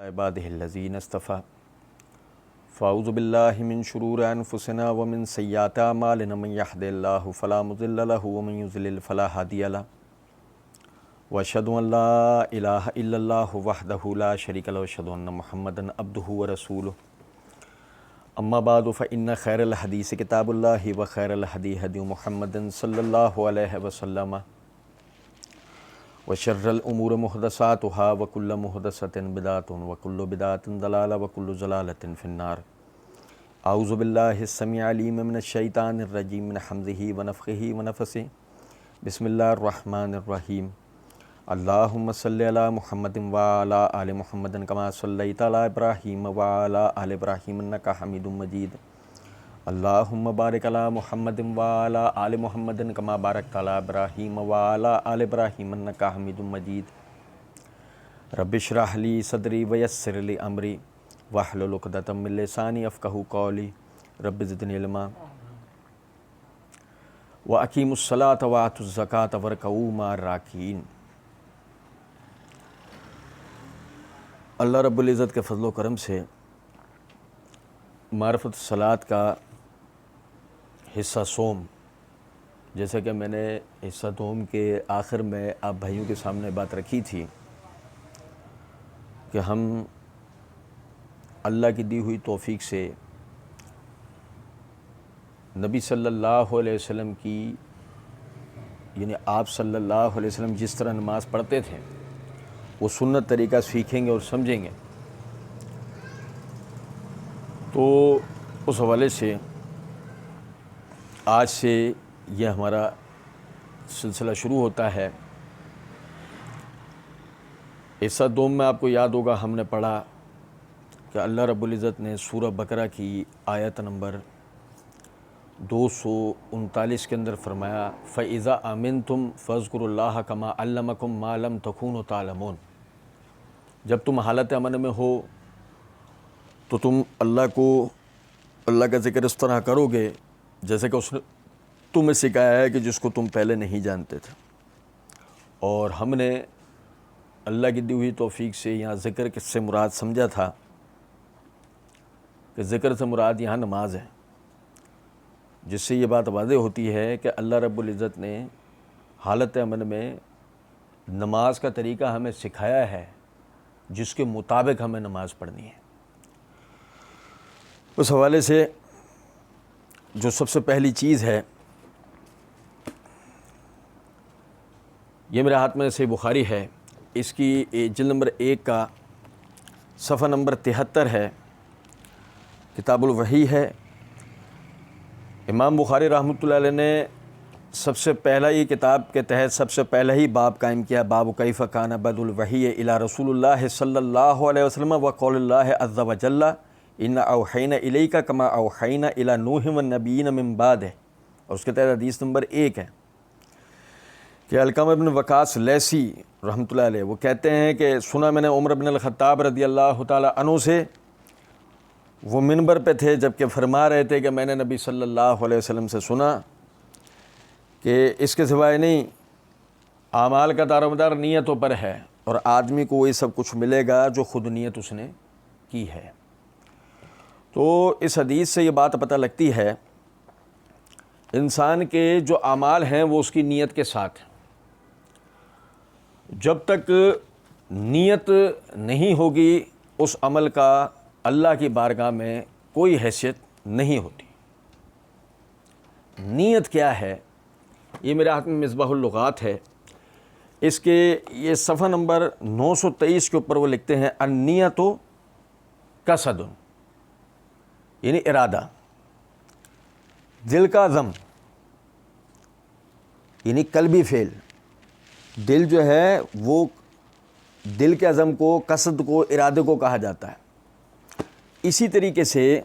عباده الذین اصطفى فاعوذ باللہ من شرور انفسنا ومن سیئات اعمالنا من یهد اللہ فلا مضل له ومن یضلل فلا هادی له واشهد ان لا الہ الا اللہ وحدہ لا شریک له واشهد ان محمدا عبدہ ورسولہ اما بعد فإن خیر الحدیث کتاب اللہ وخیر الہدی ہدی محمد صلی اللہ علیہ وسلم وشر الامور محدثاتها وكل محدثۃ بدعۃ وكل بدعۃ ضلالہ وكل ضلالۃ فی النار۔ اعوذ باللہ السمیع العلیم من الشیطان الرجیم من حمزہ ونفخہ ونفثہ۔ بسم اللہ الرحمن الرحیم۔ اللہم صلی علی محمد وعلی آل محمد کما صلیت علی ابراہیم وعلی آل ابراہیم انک حمید مجید۔ اللہم بارک علی محمد وعلی آل محمد کما بارکت علی ابراہیم وعلی آل ابراہیم انک حمید مجید۔ رب اشرح لی صدری ویسر لی امری واحلل عقدۃ من لسانی یفقہوا قولی رب زدنی علما واقیموا الصلاۃ وآتوا الزکاۃ وارکعوا مع الراکعین۔ اللہ رب العزت کے فضل و کرم سے معرفت الصلاۃ کا حصہ سوم، جیسا کہ میں نے حصہ دوم کے آخر میں آپ بھائیوں کے سامنے بات رکھی تھی کہ ہم اللہ کی دی ہوئی توفیق سے نبی صلی اللہ علیہ وسلم کی یعنی آپ صلی اللہ علیہ وسلم جس طرح نماز پڑھتے تھے وہ سنت طریقہ سیکھیں گے اور سمجھیں گے۔ تو اس حوالے سے آج سے یہ ہمارا سلسلہ شروع ہوتا ہے۔ حصہ دوم میں آپ کو یاد ہوگا ہم نے پڑھا کہ اللہ رب العزت نے سورہ بقرہ کی آیت نمبر 239 کے اندر فرمایا فَإِذَا آمَنْتُمْ فَاذْكُرُوا اللَّهَ كَمَا عَلَّمَكُم مَا لَمْ تَكُونُوا تَعْلَمُونَ۔ جب تم حالت امن میں ہو تو تم اللہ کا ذکر اس طرح کرو گے جیسے کہ اس نے تمہیں سکھایا ہے کہ جس کو تم پہلے نہیں جانتے تھے۔ اور ہم نے اللہ کی دی ہوئی توفیق سے یہاں ذکر کس سے مراد سمجھا تھا کہ ذکر سے مراد یہاں نماز ہے، جس سے یہ بات واضح ہوتی ہے کہ اللہ رب العزت نے حالت امن میں نماز کا طریقہ ہمیں سکھایا ہے جس کے مطابق ہمیں نماز پڑھنی ہے۔ اس حوالے سے جو سب سے پہلی چیز ہے، یہ میرے ہاتھ میں صحیح بخاری ہے، اس کی جلد نمبر 1 کا صفحہ نمبر 73 ہے، کتاب الوحی ہے۔ امام بخاری رحمۃ اللہ علیہ نے سب سے پہلا یہ کتاب کے تحت سب سے پہلا ہی باب قائم کیا، باب کیف کان بدء الوحی الی رسول اللہ صلی اللہ علیہ وسلم وقول اللہ عز وجل ان اوحینا الیک کما اوحینا الی نوح والنبیین من بعدہ، اور اس کے تحت حدیث نمبر 1 ہے کہ علقمہ بن وقاص لیثی رحمۃ اللہ علیہ وہ کہتے ہیں کہ سنا میں نے عمر بن الخطاب رضی اللہ تعالی عنہ سے، وہ منبر پہ تھے جبکہ فرما رہے تھے کہ میں نے نبی صلی اللہ علیہ وسلم سے سنا کہ اس کے سوائے نہیں، اعمال کا دار و مدار نیتوں پر ہے اور آدمی کو وہی سب کچھ ملے گا جو خود نیت اس نے کی ہے۔ تو اس حدیث سے یہ بات پتہ لگتی ہے انسان کے جو اعمال ہیں وہ اس کی نیت کے ساتھ ہیں۔ جب تک نیت نہیں ہوگی اس عمل کا اللہ کی بارگاہ میں کوئی حیثیت نہیں ہوتی۔ نیت کیا ہے؟ یہ میرے ہاتھ میں مصباح اللغات ہے، اس کے یہ صفحہ نمبر 923 کے اوپر وہ لکھتے ہیں النیت قصد، یعنی ارادہ، دل کا عزم، یعنی قلبی فعل۔ دل جو ہے وہ دل کے عزم کو، قصد کو، ارادے کو کہا جاتا ہے۔ اسی طریقے سے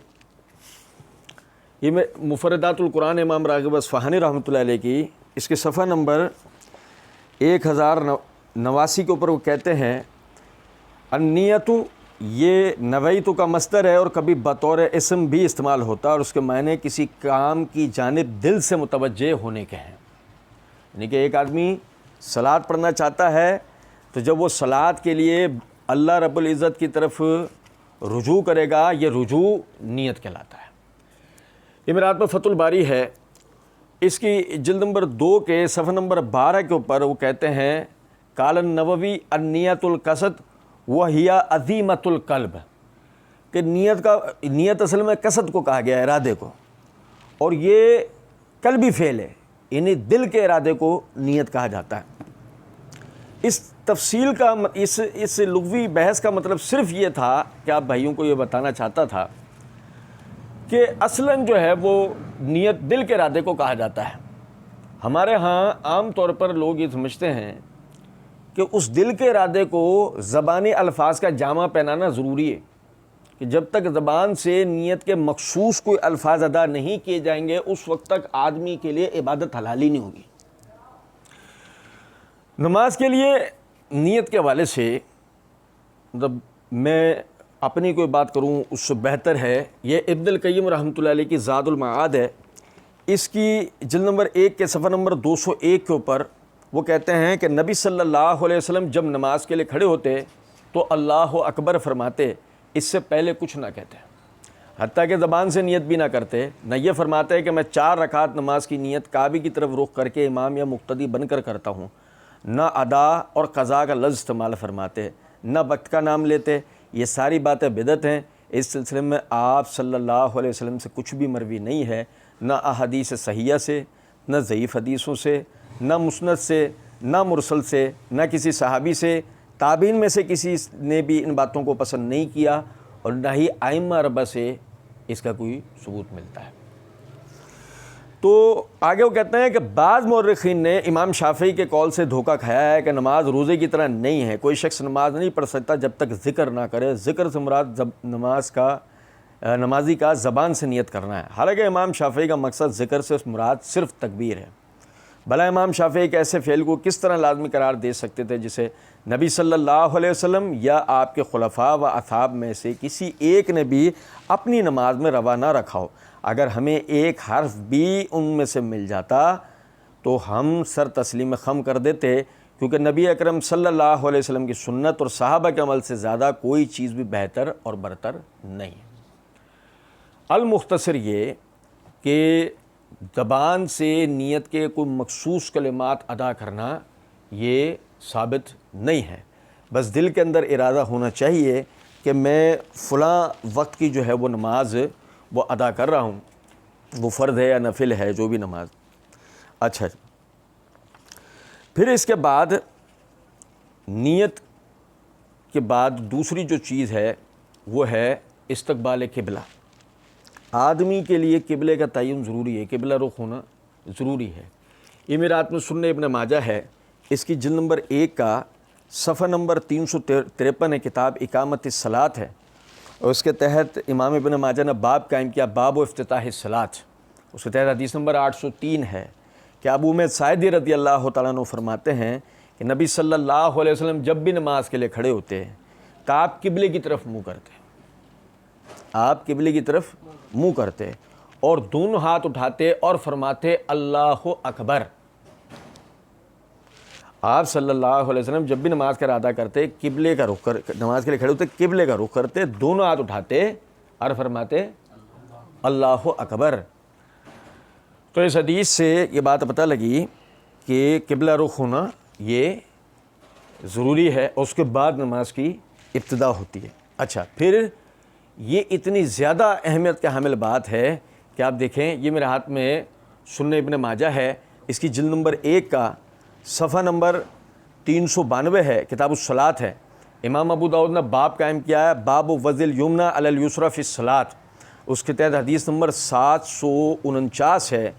یہ میں مفردات القرآن امام راغب اصفہانی رحمۃ اللہ علیہ کی اس کے صفحہ نمبر 1089 کے اوپر وہ کہتے ہیں النیت، یہ نویتو کا مصدر ہے اور کبھی بطور اسم بھی استعمال ہوتا ہے اور اس کے معنی کسی کام کی جانب دل سے متوجہ ہونے کے ہیں۔ یعنی کہ ایک آدمی صلاۃ پڑھنا چاہتا ہے تو جب وہ صلاۃ کے لیے اللہ رب العزت کی طرف رجوع کرے گا، یہ رجوع نیت کہلاتا ہے۔ امارات میں فتح الباری ہے، اس کی جلد نمبر 2 کے صفحہ نمبر 12 کے اوپر وہ کہتے ہیں قال النووی النیت القصد وہی عظیمۃ القلب، کہ نیت اصل میں قصد کو کہا گیا ہے، ارادے کو، اور یہ قلبی فعل ہے، یعنی دل کے ارادے کو نیت کہا جاتا ہے۔ اس تفصیل کا اس لغوی بحث کا مطلب صرف یہ تھا کہ آپ بھائیوں کو یہ بتانا چاہتا تھا کہ اصلاً جو ہے وہ نیت دل کے ارادے کو کہا جاتا ہے۔ ہمارے ہاں عام طور پر لوگ یہ سمجھتے ہیں کہ اس دل کے ارادے کو زبانی الفاظ کا جامع پہنانا ضروری ہے، کہ جب تک زبان سے نیت کے مخصوص کوئی الفاظ ادا نہیں کیے جائیں گے اس وقت تک آدمی کے لیے عبادت حلال ہی نہیں ہوگی۔ نماز کے لیے نیت کے حوالے سے جب میں اپنی کوئی بات کروں اس سے بہتر ہے یہ ابن القیم رحمۃ اللہ علیہ کی زاد المعاد ہے، اس کی جلد نمبر 1 کے صفحہ نمبر 201 کے اوپر وہ کہتے ہیں کہ نبی صلی اللہ علیہ وسلم جب نماز کے لیے کھڑے ہوتے تو اللہ اکبر فرماتے، اس سے پہلے کچھ نہ کہتے، حتیٰ کہ زبان سے نیت بھی نہ کرتے، نہ یہ فرماتے کہ میں 4 رکعت نماز کی نیت کعبے کی طرف رخ کر کے امام یا مقتدی بن کر کرتا ہوں، نہ ادا اور قضا کا لفظ استعمال فرماتے، نہ وقت کا نام لیتے۔ یہ ساری باتیں بدعت ہیں، اس سلسلے میں آپ صلی اللہ علیہ وسلم سے کچھ بھی مروی نہیں ہے، نہ احادیث صحیحہ سے، نہ ضعیف حدیثوں سے، نہ مسند سے، نہ مرسل سے، نہ کسی صحابی سے، تابعین میں سے کسی نے بھی ان باتوں کو پسند نہیں کیا، اور نہ ہی ائمہ اربعہ سے اس کا کوئی ثبوت ملتا ہے۔ تو آگے وہ کہتے ہیں کہ بعض مورخین نے امام شافعی کے قول سے دھوکہ کھایا ہے کہ نماز روزے کی طرح نہیں ہے، کوئی شخص نماز نہیں پڑھ سکتا جب تک ذکر نہ کرے، ذکر سے مراد نمازی کا زبان سے نیت کرنا ہے، حالانکہ امام شافعی کا مقصد ذکر سے مراد صرف تکبیر ہے۔ بھلا امام شافعی ایک ایسے فعل کو کس طرح لازمی قرار دے سکتے تھے جسے نبی صلی اللہ علیہ وسلم یا آپ کے خلفاء و اصحاب میں سے کسی ایک نے بھی اپنی نماز میں روا نہ رکھا ہو؟ اگر ہمیں ایک حرف بھی ان میں سے مل جاتا تو ہم سر تسلیم خم کر دیتے، کیونکہ نبی اکرم صلی اللہ علیہ وسلم کی سنت اور صحابہ کے عمل سے زیادہ کوئی چیز بھی بہتر اور برتر نہیں۔ المختصر یہ کہ زبان سے نیت کے کوئی مخصوص کلمات ادا کرنا یہ ثابت نہیں ہے، بس دل کے اندر ارادہ ہونا چاہیے کہ میں فلاں وقت کی جو ہے وہ نماز وہ ادا کر رہا ہوں، وہ فرض ہے یا نفل ہے، جو بھی نماز۔ اچھا، پھر اس کے بعد نیت کے بعد دوسری جو چیز ہے وہ ہے استقبال قبلہ۔ آدمی کے لیے قبلے کا تعین ضروری ہے، قبلہ رخ ہونا ضروری ہے۔ یہ میرات میں سنن ابن ماجہ ہے، اس کی جلد نمبر 1 کا صفحہ نمبر 353 کتاب اقامت الصلاۃ ہے، اور اس کے تحت امام ابن ماجہ نے باب قائم کیا، باب و افتتاح الصلاۃ۔ اس کے تحت حدیث نمبر 803 ہے کہ ابو امید ساعدی رضی اللہ تعالیٰ عنہ فرماتے ہیں کہ نبی صلی اللہ علیہ وسلم جب بھی نماز کے لیے کھڑے ہوتے ہیں تو آپ قبلے کی طرف منہ کرتے، آپ قبلے کی طرف منہ کرتے اور دونوں ہاتھ اٹھاتے اور فرماتے اللہ اکبر۔ آپ صلی اللہ علیہ وسلم جب بھی نماز کا ارادہ کرتے قبلے کا رخ کر نماز کے لیے کھڑے ہوتے، قبلے کا رخ کرتے، دونوں ہاتھ اٹھاتے اور فرماتے اللہ اکبر۔ تو اس حدیث سے یہ بات پتہ لگی کہ قبلہ رخ ہونا یہ ضروری ہے، اور اس کے بعد نماز کی ابتدا ہوتی ہے۔ اچھا، پھر یہ اتنی زیادہ اہمیت کا حامل بات ہے کہ آپ دیکھیں، یہ میرے ہاتھ میں سنن ابن ماجہ ہے، اس کی جلد نمبر 1 کا صفحہ نمبر 392 ہے، کتاب الصلاۃ ہے۔ امام ابو داؤد نے باب قائم کیا ہے، باب وضع الیمنی علی الیسری فی الصلاۃ۔ اس کے تحت حدیث نمبر 749 ہے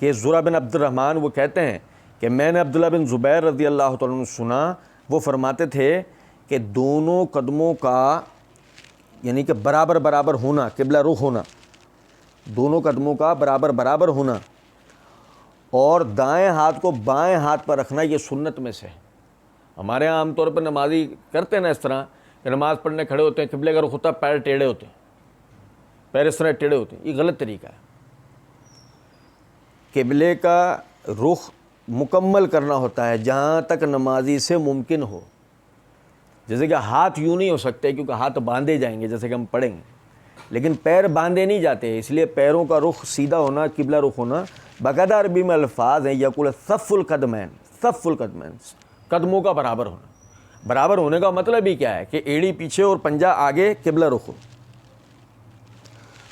کہ زرع بن عبد الرحمن وہ کہتے ہیں کہ میں نے عبداللہ بن زبیر رضی اللہ تعالیٰ عنہ سنا، وہ فرماتے تھے کہ دونوں قدموں کا یعنی کہ برابر برابر ہونا، قبلہ رخ ہونا، دونوں قدموں کا برابر برابر ہونا، اور دائیں ہاتھ کو بائیں ہاتھ پر رکھنا، یہ سنت میں سے ہے۔ ہمارے یہاں عام طور پر نمازی کرتے ہیں نا اس طرح کہ نماز پڑھنے کھڑے ہوتے ہیں، قبلے کا رخ ہوتا ہے، پیر ٹیڑھے ہوتے ہیں، پیر اس طرح ٹیڑھے ہوتے ہیں، یہ غلط طریقہ ہے۔ قبلے کا رخ مکمل کرنا ہوتا ہے جہاں تک نمازی سے ممکن ہو۔ جیسے کہ ہاتھ یوں نہیں ہو سکتے کیونکہ ہاتھ باندھے جائیں گے جیسے کہ ہم پڑھیں گے، لیکن پیر باندھے نہیں جاتے، اس لیے پیروں کا رخ سیدھا ہونا، قبلہ رخ ہونا۔ باقاعدہ عربی میں الفاظ ہیں یقول صف القدمین، صف القدمین، قدموں کا برابر ہونا۔ برابر ہونے کا مطلب ہی کیا ہے کہ ایڑی پیچھے اور پنجہ آگے، قبلہ رخ ہو۔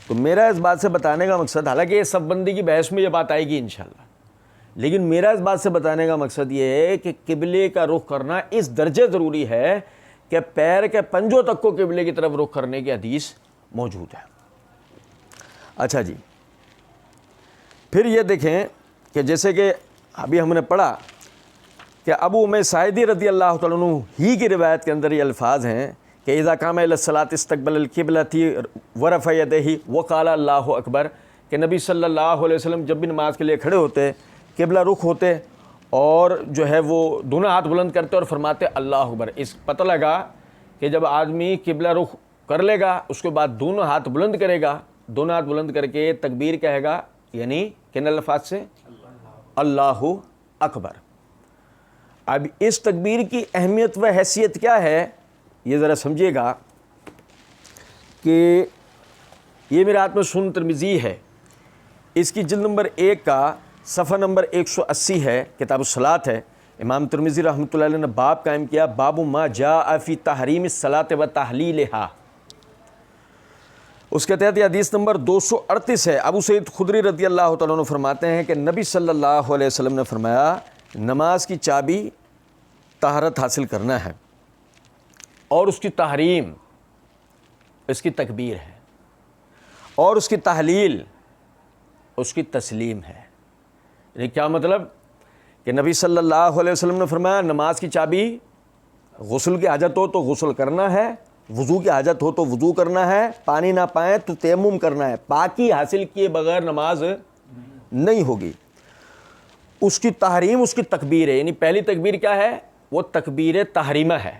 تو میرا اس بات سے بتانے کا مقصد، حالانکہ یہ سب بندی کی بحث میں یہ بات آئے گی انشاءاللہ، لیکن میرا اس بات سے بتانے کا مقصد یہ ہے کہ قبلے کا رخ کرنا اس درجے ضروری ہے کہ پیر کے پنجوں تک کو قبلے کی طرف رخ کرنے کی حدیث موجود ہے۔ اچھا جی، پھر یہ دیکھیں کہ جیسے کہ ابھی ہم نے پڑھا کہ ابو امیہ ساعدی رضی اللہ تعالیٰ عنہ ہی کی روایت کے اندر یہ الفاظ ہیں کہ اذا قام الی الصلاۃ استقبل القبلۃ ورفع یدیہ وقال اللہ اکبر، کہ نبی صلی اللہ علیہ وسلم جب بھی نماز کے لیے کھڑے ہوتے قبلہ رخ ہوتے اور جو ہے وہ دونوں ہاتھ بلند کرتے اور فرماتے اللہ اکبر۔ اس پتہ لگا کہ جب آدمی قبلہ رخ کر لے گا اس کے بعد دونوں ہاتھ بلند کرے گا، دونوں ہاتھ بلند کر کے تکبیر کہے گا، یعنی کن الفاظ سے؟ اللہ اکبر۔ اب اس تکبیر کی اہمیت و حیثیت کیا ہے یہ ذرا سمجھیے گا کہ یہ میرے ہاتھ میں سنن ترمذی ہے، اس کی جلد نمبر 1 کا صفحہ نمبر 180 ہے، کتاب الصلاۃ ہے۔ امام ترمذی رحمۃ اللہ علیہ نے باب قائم کیا، باب ما جاء فی تحریم الصلاۃ و تحلیلھا۔ اس کے تحت یہ حدیث نمبر 238 ہے۔ ابو سعید خدری رضی اللہ تعالیٰ عنہ فرماتے ہیں کہ نبی صلی اللہ علیہ وسلم نے فرمایا نماز کی چابی طہارت حاصل کرنا ہے، اور اس کی تحریم اس کی تکبیر ہے، اور اس کی تحلیل اس کی تسلیم ہے۔ یعنی کیا مطلب کہ نبی صلی اللہ علیہ وسلم نے فرمایا نماز کی چابی، غسل کی حاجت ہو تو غسل کرنا ہے، وضو کی حاجت ہو تو وضو کرنا ہے، پانی نہ پائیں تو تیمم کرنا ہے، پاکی حاصل کیے بغیر نماز نہیں ہوگی۔ اس کی تحریم اس کی تکبیر ہے، یعنی پہلی تکبیر کیا ہے؟ وہ تکبیر تحریمہ ہے۔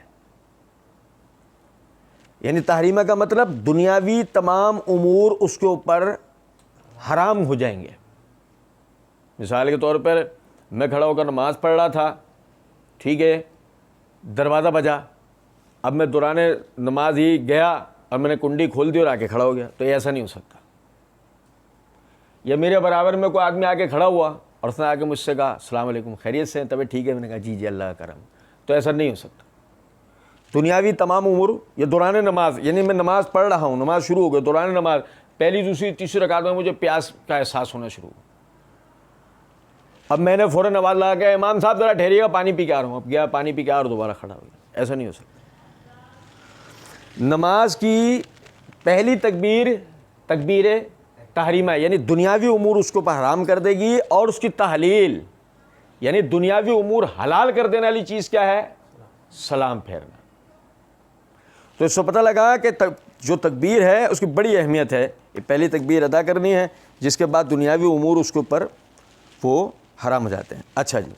یعنی تحریمہ کا مطلب دنیاوی تمام امور اس کے اوپر حرام ہو جائیں گے۔ مثال کے طور پر میں کھڑا ہو کر نماز پڑھ رہا تھا، ٹھیک ہے، دروازہ بجا، اب میں دوران نماز ہی گیا اور میں نے کنڈی کھول دی اور آ کے کھڑا ہو گیا، تو ایسا نہیں ہو سکتا۔ یا میرے برابر میں کوئی آدمی آ کے کھڑا ہوا اور اس نے آ کے مجھ سے کہا السلام علیکم، خیریت سے ہیں؟ طبیعت ٹھیک ہے؟ میں نے کہا جی جی اللہ کا کرم، تو ایسا نہیں ہو سکتا۔ دنیاوی تمام امور یہ دوران نماز، یعنی میں نماز پڑھ رہا ہوں، نماز شروع ہو گئی، دوران نماز پہلی دوسری تیسری رکعت میں مجھے پیاس کا احساس ہونا شروع ہوا، اب میں نے فوراً آواز لگا کہ امام صاحب ذرا ٹھہریے گا، پانی پی کے آ رہا ہوں، اب گیا پانی پی کے اور دوبارہ کھڑا ہو گیا، ایسا نہیں ہو سکتا۔ نماز کی پہلی تکبیر تکبیر تحریمہ، یعنی دنیاوی امور اس کو پر حرام کر دے گی، اور اس کی تحلیل یعنی دنیاوی امور حلال کر دینے والی چیز کیا ہے؟ سلام پھیرنا۔ تو اس سے پتہ لگا کہ جو تکبیر ہے اس کی بڑی اہمیت ہے، یہ پہلی تکبیر ادا کرنی ہے، جس کے بعد دنیاوی امور اس کے اوپر وہ حرام ہو جاتے ہیں۔ اچھا جی،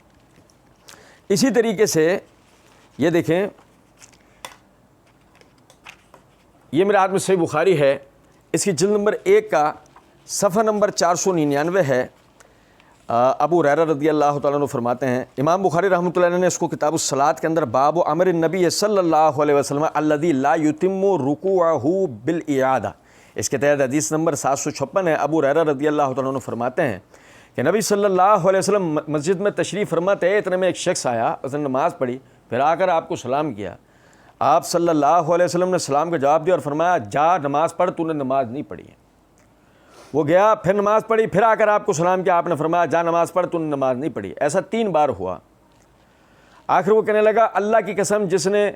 اسی طریقے سے یہ دیکھیں، یہ میرے ہاتھ میں صحیح بخاری ہے، اس کی جلد نمبر 1 کا صفحہ نمبر 499 ہے۔ ابو ہریرہ رضی اللہ تعالیٰ عنہ فرماتے ہیں، امام بخاری رحمۃ اللہ علیہ نے اس کو کتاب الصلاۃ کے اندر باب امر النبی صلی اللہ علیہ وسلم الذی لا یتم رکوعہ بالاعادہ، اس کے تحت حدیث نمبر 756 ہے۔ ابو ہریرہ رضی اللہ تعالیٰ عنہ فرماتے ہیں کہ نبی صلی اللہ علیہ وسلم مسجد میں تشریف فرما تھے، اتنے میں ایک شخص آیا، اس نے نماز پڑھی، پھر آ کر آپ کو سلام کیا۔ آپ صلی اللہ علیہ وسلم نے سلام کا جواب دیا اور فرمایا جا نماز پڑھ، تو نے نماز نہیں پڑھی ہے۔ وہ گیا، پھر نماز پڑھی، پھر آ کر آپ کو سلام کیا، آپ نے فرمایا جا نماز پڑھ، تو نے نماز نہیں پڑھی۔ ایسا 3 بار ہوا۔ آخر وہ کہنے لگا اللہ کی قسم جس نے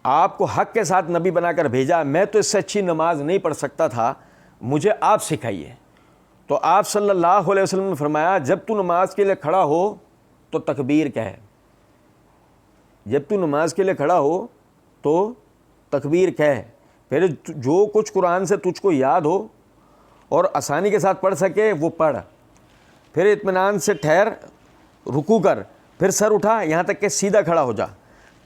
آپ کو حق کے ساتھ نبی بنا کر بھیجا، میں تو اس سے اچھی نماز نہیں پڑھ سکتا تھا، مجھے آپ سکھائیے۔ تو آپ صلی اللہ علیہ وسلم نے فرمایا جب تو نماز کے لیے کھڑا ہو تو تکبیر کہے، جب تو نماز کے لیے کھڑا ہو تو تکبیر کہے، پھر جو کچھ قرآن سے تجھ کو یاد ہو اور آسانی کے ساتھ پڑھ سکے وہ پڑھ، پھر اطمینان سے ٹھہر، رکوع کر، پھر سر اٹھا یہاں تک کہ سیدھا کھڑا ہو جا،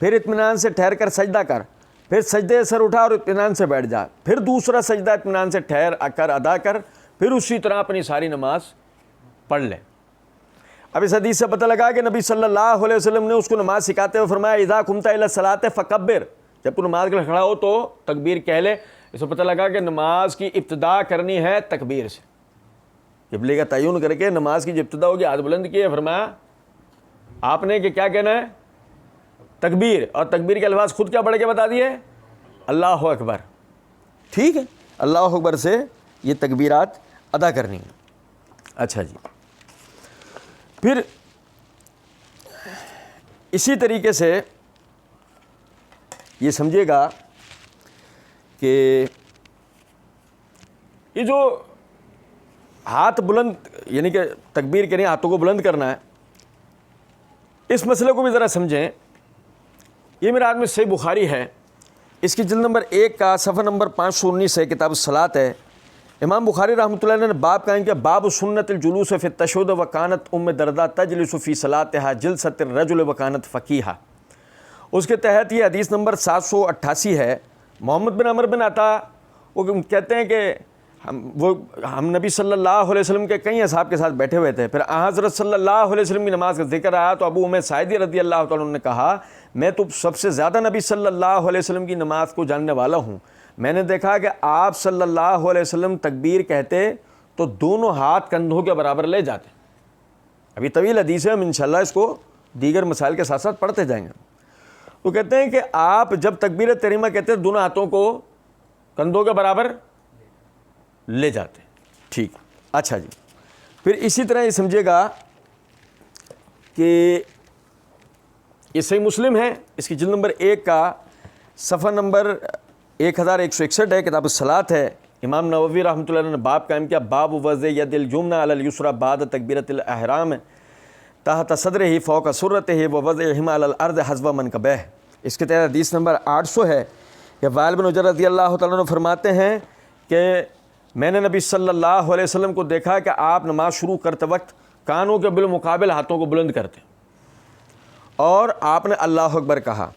پھر اطمینان سے ٹھہر کر سجدہ کر، پھر سجدے سر اٹھا اور اطمینان سے بیٹھ جا، پھر دوسرا سجدہ اطمینان سے ٹھہر کر ادا کر، پھر اسی طرح اپنی ساری نماز پڑھ لے۔ اب اس حدیث سے پتہ لگا کہ نبی صلی اللہ علیہ وسلم نے اس کو نماز سکھاتے ہوئے فرمایا اذا قمت الی الصلاۃ فکبر، جب تو نماز کے لیے کھڑا ہو تو تکبیر کہہ لے. اس سے پتہ لگا کہ نماز کی ابتدا کرنی ہے تکبیر سے. قبلے کا تعین کر کے نماز کی جو ابتدا ہوگی ہاتھ بلند کیے, فرمایا آپ نے کہ کیا کہنا ہے, تکبیر, اور تکبیر کے الفاظ خود کیا پڑھ کے بتا دیے, اللہ اکبر. ٹھیک ہے, اللہ اکبر سے یہ تکبیرات ادا کرنی ہے. اچھا جی, پھر اسی طریقے سے یہ سمجھیے گا کہ یہ جو ہاتھ بلند, یعنی کہ تکبیر کے لیے ہاتھوں کو بلند کرنا ہے, اس مسئلے کو بھی ذرا سمجھیں. یہ میرے ہاتھ میں صحیح بخاری ہے, اس کی جلد نمبر 1 کا صفحہ نمبر 519 ہے, کتاب الصلاۃ ہے. امام بخاری رحمۃ اللہ علیہ نے باب قائم کیا, باب سنت الجلوس فی التشہد وکانت ام دردہ تجلس فی صلاتها جلسۃ الرجل وکانت فقیہا. اس کے تحت یہ حدیث نمبر 788 ہے. محمد بن عمر بن عطا وہ کہتے ہیں کہ ہم نبی صلی اللہ علیہ وسلم کے کئی اصحاب کے ساتھ بیٹھے ہوئے تھے, پھر حضرت صلی اللہ علیہ وسلم کی نماز کا ذکر آیا تو ابو امیر ساعدی رضی اللہ تعالیٰ عنہ نے کہا, میں تو سب سے زیادہ نبی صلی اللہ علیہ وسلم کی نماز کو جاننے والا ہوں. میں نے دیکھا کہ آپ صلی اللہ علیہ وسلم تکبیر کہتے تو دونوں ہاتھ کندھوں کے برابر لے جاتے. ابھی طویل حدیث ہے, ہم انشاءاللہ اس کو دیگر مسائل کے ساتھ ساتھ پڑھتے جائیں گے. تو کہتے ہیں کہ آپ جب تکبیر تحریمہ کہتے ہیں دونوں ہاتھوں کو کندھوں کے برابر لے جاتے. ٹھیک, اچھا جی. پھر اسی طرح یہ سمجھے گا کہ یہ صحیح مسلم ہے, اس کی جلد نمبر 1 کا صفحہ نمبر 1161 ہے, کتاب الصلاۃ ہے. امام نووی رحمۃ اللہ علیہ نے باب قائم کیا, باب وضع ید الیمنی علی الیسری بعد تکبیرۃ الاحرام تحت صدرہ فوق سرتہ ووضعہما علی الارض حذو منکبہ. اس کے تحت حدیث نمبر 800 ہے کہ وائل بن حجر رضی اللہ تعالیٰ عنہ فرماتے ہیں کہ میں نے نبی صلی اللہ علیہ وسلم کو دیکھا کہ آپ نماز شروع کرتے وقت کانوں کے بالمقابل ہاتھوں کو بلند کرتے, اور آپ نے اللہ اکبر کہا,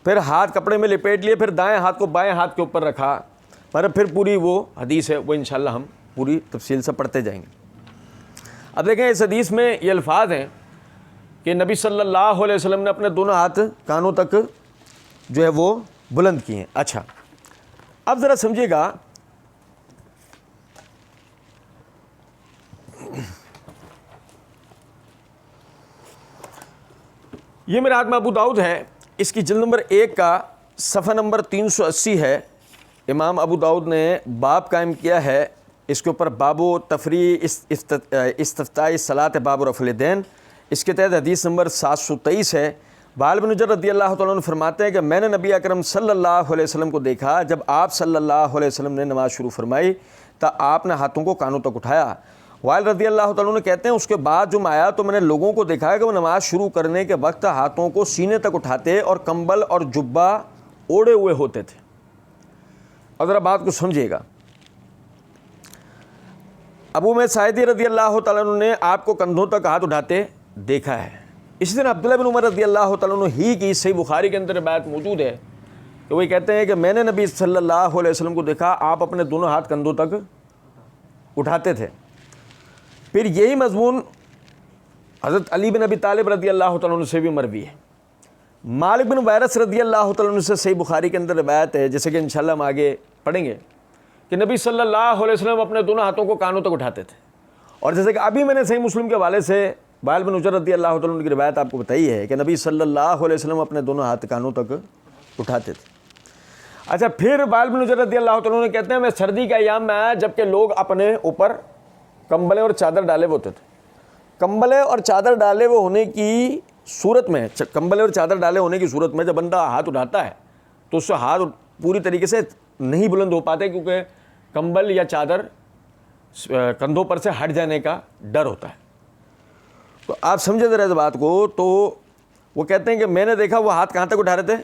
پھر ہاتھ کپڑے میں لپیٹ لیے, پھر دائیں ہاتھ کو بائیں ہاتھ کے اوپر رکھا. پر پھر پوری وہ حدیث ہے, وہ انشاءاللہ ہم پوری تفصیل سے پڑھتے جائیں گے. اب دیکھیں اس حدیث میں یہ الفاظ ہیں کہ نبی صلی اللہ علیہ وسلم نے اپنے دونوں ہاتھ کانوں تک جو ہے وہ بلند کیے ہیں. اچھا, اب ذرا سمجھیے گا یہ میرے ہاتھ میں ابو داؤد ہے, اس کی جلد نمبر 1 کا صفحہ نمبر 380 ہے. امام ابو داؤد نے باب قائم کیا ہے اس کے اوپر, باب و تفریح استفتاء صلاۃ باب رفع الیدین. اس کے تحت حدیث نمبر 723 ہے. وائل بن حجر رضی اللہ تعالیٰ عنہ فرماتے ہیں کہ میں نے نبی اکرم صلی اللہ علیہ وسلم کو دیکھا, جب آپ صلی اللہ علیہ وسلم نے نماز شروع فرمائی تو آپ نے ہاتھوں کو کانوں تک اٹھایا. وائل رضی اللہ تعالیٰ عنہ کہتے ہیں اس کے بعد جو میں آیا تو میں نے لوگوں کو دیکھا کہ وہ نماز شروع کرنے کے وقت ہاتھوں کو سینے تک اٹھاتے اور کمبل اور جبہ اوڑے ہوئے ہوتے تھے. اور ذرا بات کو سمجھیے گا, ابو امیر ساعدی رضی اللہ تعالیٰ عنہ نے آپ کو کندھوں تک ہاتھ اٹھاتے دیکھا ہے. اسی طرح عبداللہ بن عمر رضی اللہ تعالیٰ عنہ ہی کی صحیح بخاری کے اندر روایت موجود ہے کہ وہ کہتے ہیں کہ میں نے نبی صلی اللہ علیہ وسلم کو دیکھا, آپ اپنے دونوں ہاتھ کندھوں تک اٹھاتے تھے. پھر یہی مضمون حضرت علی بن ابی طالب رضی اللہ تعالیٰ عنہ سے بھی مروی ہے. مالک بن ویرث رضی اللہ تعالیٰ عنہ سے صحیح بخاری کے اندر روایت ہے, جیسے کہ انشاءاللہ ہم آگے پڑھیں گے, کہ نبی صلی اللہ علیہ وسلم اپنے دونوں ہاتھوں کو کانوں تک اٹھاتے تھے. اور جیسے کہ ابھی میں نے صحیح مسلم کے حوالے سے وائل بن حجر رضی اللہ تعالیٰ عنہ کی روایت آپ کو بتائی ہے کہ نبی صلی اللہ علیہ وسلم اپنے دونوں ہاتھ کانوں تک اٹھاتے تھے. اچھا, پھر وائل بن حجر رضی اللہ تعالیٰ عنہ کہتے ہیں میں سردی کا ایام میں آیا جب کہ لوگ اپنے اوپر کمبلے اور چادر ڈالے ہوئے ہوتے تھے. کمبلے اور چادر ڈالے ہوئے ہونے کی صورت میں, کمبلے اور چادر ڈالے ہونے کی صورت میں جب بندہ ہاتھ اٹھاتا ہے تو اس سے ہاتھ پوری طریقے سے نہیں بلند ہو پاتے, کیونکہ کمبل یا چادر کندھوں پر سے ہٹ جانے کا ڈر ہوتا ہے. تو آپ سمجھے ذرا اس بات کو. تو وہ کہتے ہیں کہ میں نے دیکھا وہ ہاتھ کہاں تک اٹھا رہے تھے,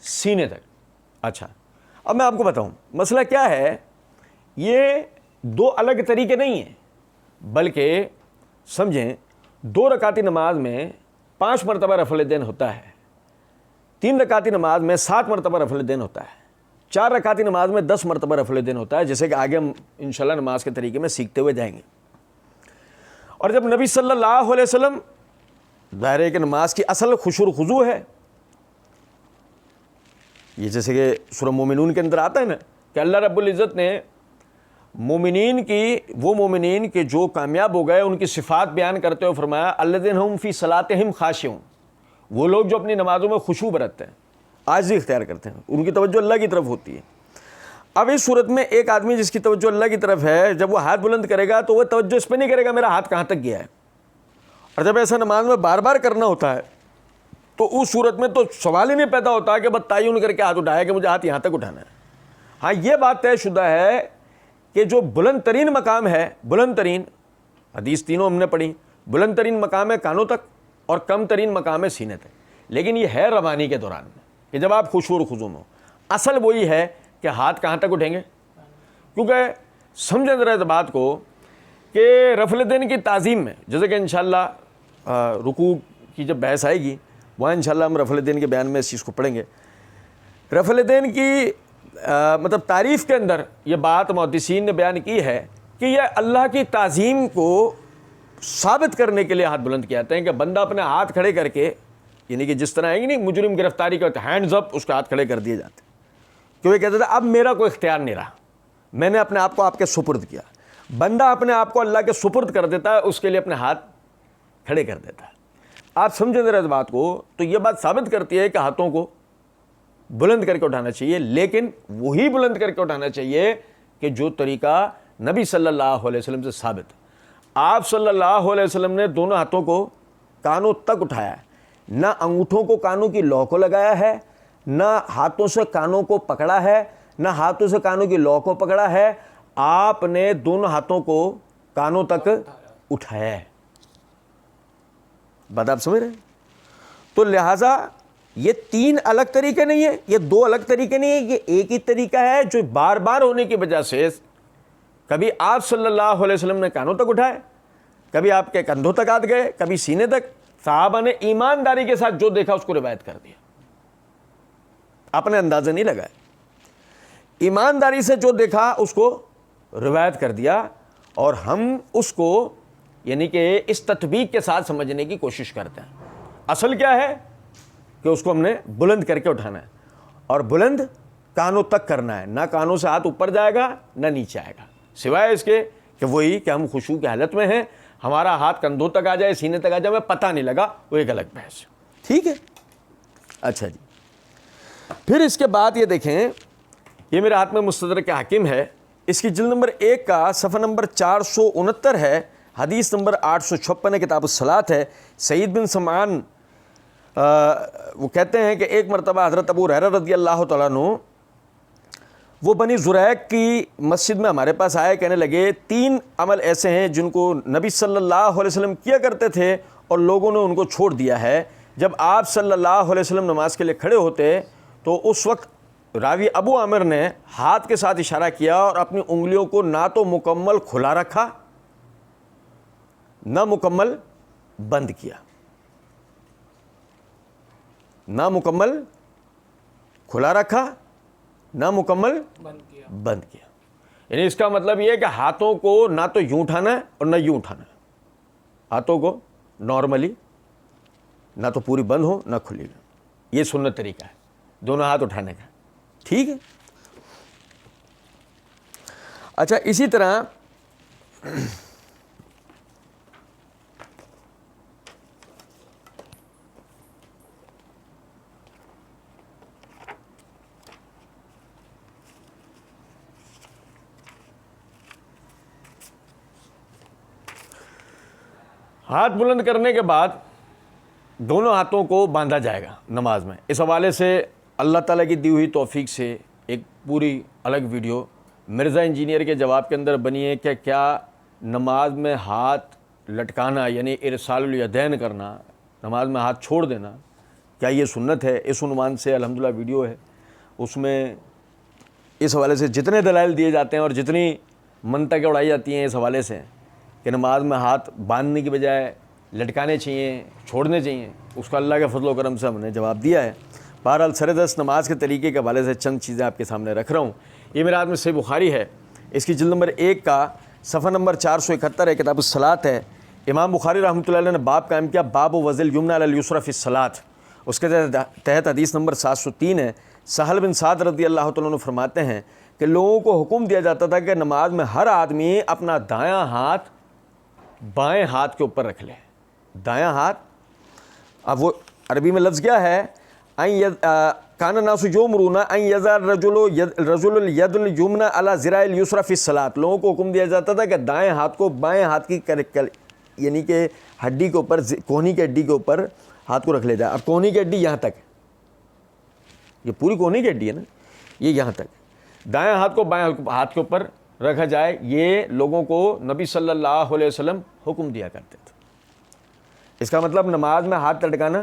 سینے تک. اچھا, اب میں آپ کو بتاؤں مسئلہ کیا ہے. یہ دو الگ طریقے نہیں ہیں, بلکہ سمجھیں 2 رکعتی نماز میں 5 مرتبہ رفع الیدین ہوتا ہے, 3 رکعتی نماز میں 7 مرتبہ رفع الیدین ہوتا ہے, 4 رکعتی نماز میں 10 مرتبہ رفع الیدین ہوتا ہے, جیسے کہ آگے ہم انشاءاللہ نماز کے طریقے میں سیکھتے ہوئے جائیں گے. اور جب نبی صلی اللہ علیہ وسلم, ظاہر ہے کہ نماز کی اصل خشوع و خضوع ہے, یہ جیسے کہ سورہ مومنون کے اندر آتا ہے نا کہ اللہ رب العزت نے وہ مومنین کے جو کامیاب ہو گئے ان کی صفات بیان کرتے ہوئے فرمایا الذین هم فی صلاتہم خاشعون، وہ لوگ جو اپنی نمازوں میں خشوع برتتے ہیں، عاجزی اختیار کرتے ہیں، ان کی توجہ اللہ کی طرف ہوتی ہے۔ اب اس صورت میں ایک آدمی جس کی توجہ اللہ کی طرف ہے، جب وہ ہاتھ بلند کرے گا تو وہ توجہ اس پہ نہیں کرے گا میرا ہاتھ کہاں تک گیا ہے، اور جب ایسا نماز میں بار بار کرنا ہوتا ہے تو اس صورت میں تو سوال ہی نہیں پیدا ہوتا کہ بس تعین کر کے ہاتھ اٹھایا کہ مجھے ہاتھ یہاں تک اٹھانا ہے۔ ہاں یہ بات طے شدہ ہے کہ جو بلند ترین مقام ہے، بلند ترین، حدیث تینوں ہم نے پڑھی، بلند ترین مقام ہے کانوں تک اور کم ترین مقام ہے سینے تک، لیکن یہ ہے روانی کے دوران میں کہ جب آپ خشوع و خضوع میں ہو۔ اصل وہی ہے کہ ہاتھ کہاں تک اٹھیں گے، کیونکہ سمجھیں ذرا اس بات کو کہ رفع الیدین کی تعظیم میں، جیسے کہ انشاءاللہ رکوع کی جب بحث آئے گی وہاں انشاءاللہ ہم رفع الیدین کے بیان میں اس چیز کو پڑھیں گے۔ رفع الیدین کی مطلب تعریف کے اندر یہ بات محدثین نے بیان کی ہے کہ یہ اللہ کی تعظیم کو ثابت کرنے کے لیے ہاتھ بلند کیا جاتے ہیں، کہ بندہ اپنے ہاتھ کھڑے کر کے، یعنی کہ جس طرح ہے نہیں مجرم گرفتاری کا ہینڈز اپ، اس کے ہاتھ کھڑے کر دیے جاتے ہیں، کہ وہ کہتا تھا اب میرا کوئی اختیار نہیں رہا، میں نے اپنے آپ کو آپ کے سپرد کیا۔ بندہ اپنے آپ کو اللہ کے سپرد کر دیتا ہے، اس کے لیے اپنے ہاتھ کھڑے کر دیتا ہے۔ آپ سمجھیں ذرا اس بات کو، تو یہ بات ثابت کرتی ہے کہ ہاتھوں کو بلند کر کے اٹھانا چاہیے، لیکن وہی بلند کر کے اٹھانا چاہیے کہ جو طریقہ نبی صلی اللہ علیہ وسلم سے ثابت ہے۔ آپ صلی اللہ علیہ وسلم نے دونوں ہاتھوں کو کانوں تک اٹھایا ہے، نہ انگوٹھوں کو کانوں کی لو کو لگایا ہے، نہ ہاتھوں سے کانوں کو پکڑا ہے، نہ ہاتھوں سے کانوں کی لو کو پکڑا ہے، آپ نے دونوں ہاتھوں کو کانوں تک اٹھایا ہے۔ بات آپ سمجھ رہے ہیں؟ تو لہٰذا یہ تین الگ طریقے نہیں ہیں، یہ دو الگ طریقے نہیں ہیں، یہ ایک ہی طریقہ ہے جو بار بار ہونے کی وجہ سے کبھی آپ صلی اللہ علیہ وسلم نے کانوں تک اٹھائے، کبھی آپ کے کندھوں تک ہاتھ گئے، کبھی سینے تک۔ صحابہ نے ایمانداری کے ساتھ جو دیکھا اس کو روایت کر دیا، اپنے اندازے نہیں لگائے، ایمانداری سے جو دیکھا اس کو روایت کر دیا، اور ہم اس کو یعنی کہ اس تطبیق کے ساتھ سمجھنے کی کوشش کرتے ہیں۔ اصل کیا ہے کہ اس کو ہم نے بلند کر کے اٹھانا ہے، اور بلند کانوں تک کرنا ہے، نہ کانوں سے ہاتھ اوپر جائے گا نہ نیچے آئے گا، سوائے اس کے کہ وہی کہ ہم خشوع کی حالت میں ہیں، ہمارا ہاتھ کندھوں تک آ جائے، سینے تک آ جائے، ہمیں پتہ نہیں لگا، وہ ایک الگ بحث ہے۔ ٹھیک ہے، اچھا جی۔ پھر اس کے بعد یہ دیکھیں، یہ میرے ہاتھ میں مستدرک حاکم ہے، اس کی جلد نمبر 1 کا صفحہ نمبر 469 ہے، حدیث نمبر 856 ہے، کتاب الصلاۃ ہے۔ سعید بن سمعان وہ کہتے ہیں کہ ایک مرتبہ حضرت ابو ہریرہ رضی اللہ تعالیٰ عنہ وہ بنی زریق کی مسجد میں ہمارے پاس آئے، کہنے لگے 3 عمل ایسے ہیں جن کو نبی صلی اللہ علیہ وسلم کیا کرتے تھے اور لوگوں نے ان کو چھوڑ دیا ہے۔ جب آپ صلی اللہ علیہ وسلم نماز کے لیے کھڑے ہوتے تو اس وقت راوی ابو عامر نے ہاتھ کے ساتھ اشارہ کیا اور اپنی انگلیوں کو نہ تو مکمل کھلا رکھا نہ مکمل بند کیا، نہ مکمل کھلا رکھا نہ مکمل بند کیا۔ یعنی اس کا مطلب یہ ہے کہ ہاتھوں کو نہ تو یوں اٹھانا ہے اور نہ یوں اٹھانا ہے، ہاتھوں کو نارملی نہ تو پوری بند ہو نہ کھلی ہو، یہ سنت طریقہ ہے دونوں ہاتھ اٹھانے کا۔ ٹھیک ہے، اچھا اسی طرح ہاتھ بلند کرنے کے بعد دونوں ہاتھوں کو باندھا جائے گا نماز میں۔ اس حوالے سے اللہ تعالیٰ کی دی ہوئی توفیق سے ایک پوری الگ ویڈیو مرزا انجینئر کے جواب کے اندر بنی ہے کہ کیا نماز میں ہاتھ لٹکانا یعنی ارسال الیدین کرنا، نماز میں ہاتھ چھوڑ دینا، کیا یہ سنت ہے؟ اس عنوان سے الحمدللہ ویڈیو ہے، اس میں اس حوالے سے جتنے دلائل دیے جاتے ہیں اور جتنی منطقیں اڑائی جاتی ہیں اس حوالے سے کہ نماز میں ہاتھ باندھنے کی بجائے لٹکانے چاہیے، چھوڑنے چاہیے، اس کا اللہ کے فضل و کرم سے ہم نے جواب دیا ہے۔ بہرحال سردست نماز کے طریقے کے حوالے سے چند چیزیں آپ کے سامنے رکھ رہا ہوں۔ یہ میرے ہاتھ میں صحیح بخاری ہے، اس کی جلد نمبر 1 کا صفحہ نمبر 471 ہے، کتاب الصلاۃ ہے۔ امام بخاری رحمۃ اللہ علیہ نے باب قائم کیا، باب وضع الیمنی علی الیسری فی الصلاۃ، اس کے تحت حدیث نمبر 703 ہے، سہل بن سعد رضی اللہ تعالیٰ عنہ فرماتے ہیں کہ لوگوں کو حکم دیا جاتا تھا کہ نماز میں ہر آدمی اپنا دایاں ہاتھ بائیں ہاتھ کے اوپر رکھ لے. دایاں ہاتھ، اب وہ عربی میں لفظ کیا ہے، کان الناس یؤمرون ان یضع الرجل الید الیمنی علی ذراع الیسری فی الصلاۃ. لوگوں کو حکم دیا جاتا تھا کہ دائیں ہاتھ کو بائیں ہاتھ کی یعنی کہ ہڈی کے اوپر، کوہنی کی ہڈی کے اوپر ہاتھ کو رکھ لے جائے. اب کوہنی کی ہڈی یہاں تک ہے، یہ پوری کوہنی کی ہڈی ہے نا، یہ یہاں تک. دائیں ہاتھ کو بائیں ہاتھ کے اوپر رکھا جائے، یہ لوگوں کو نبی صلی اللہ علیہ وسلم حکم دیا کرتے تھے. اس کا مطلب نماز میں ہاتھ لٹکانا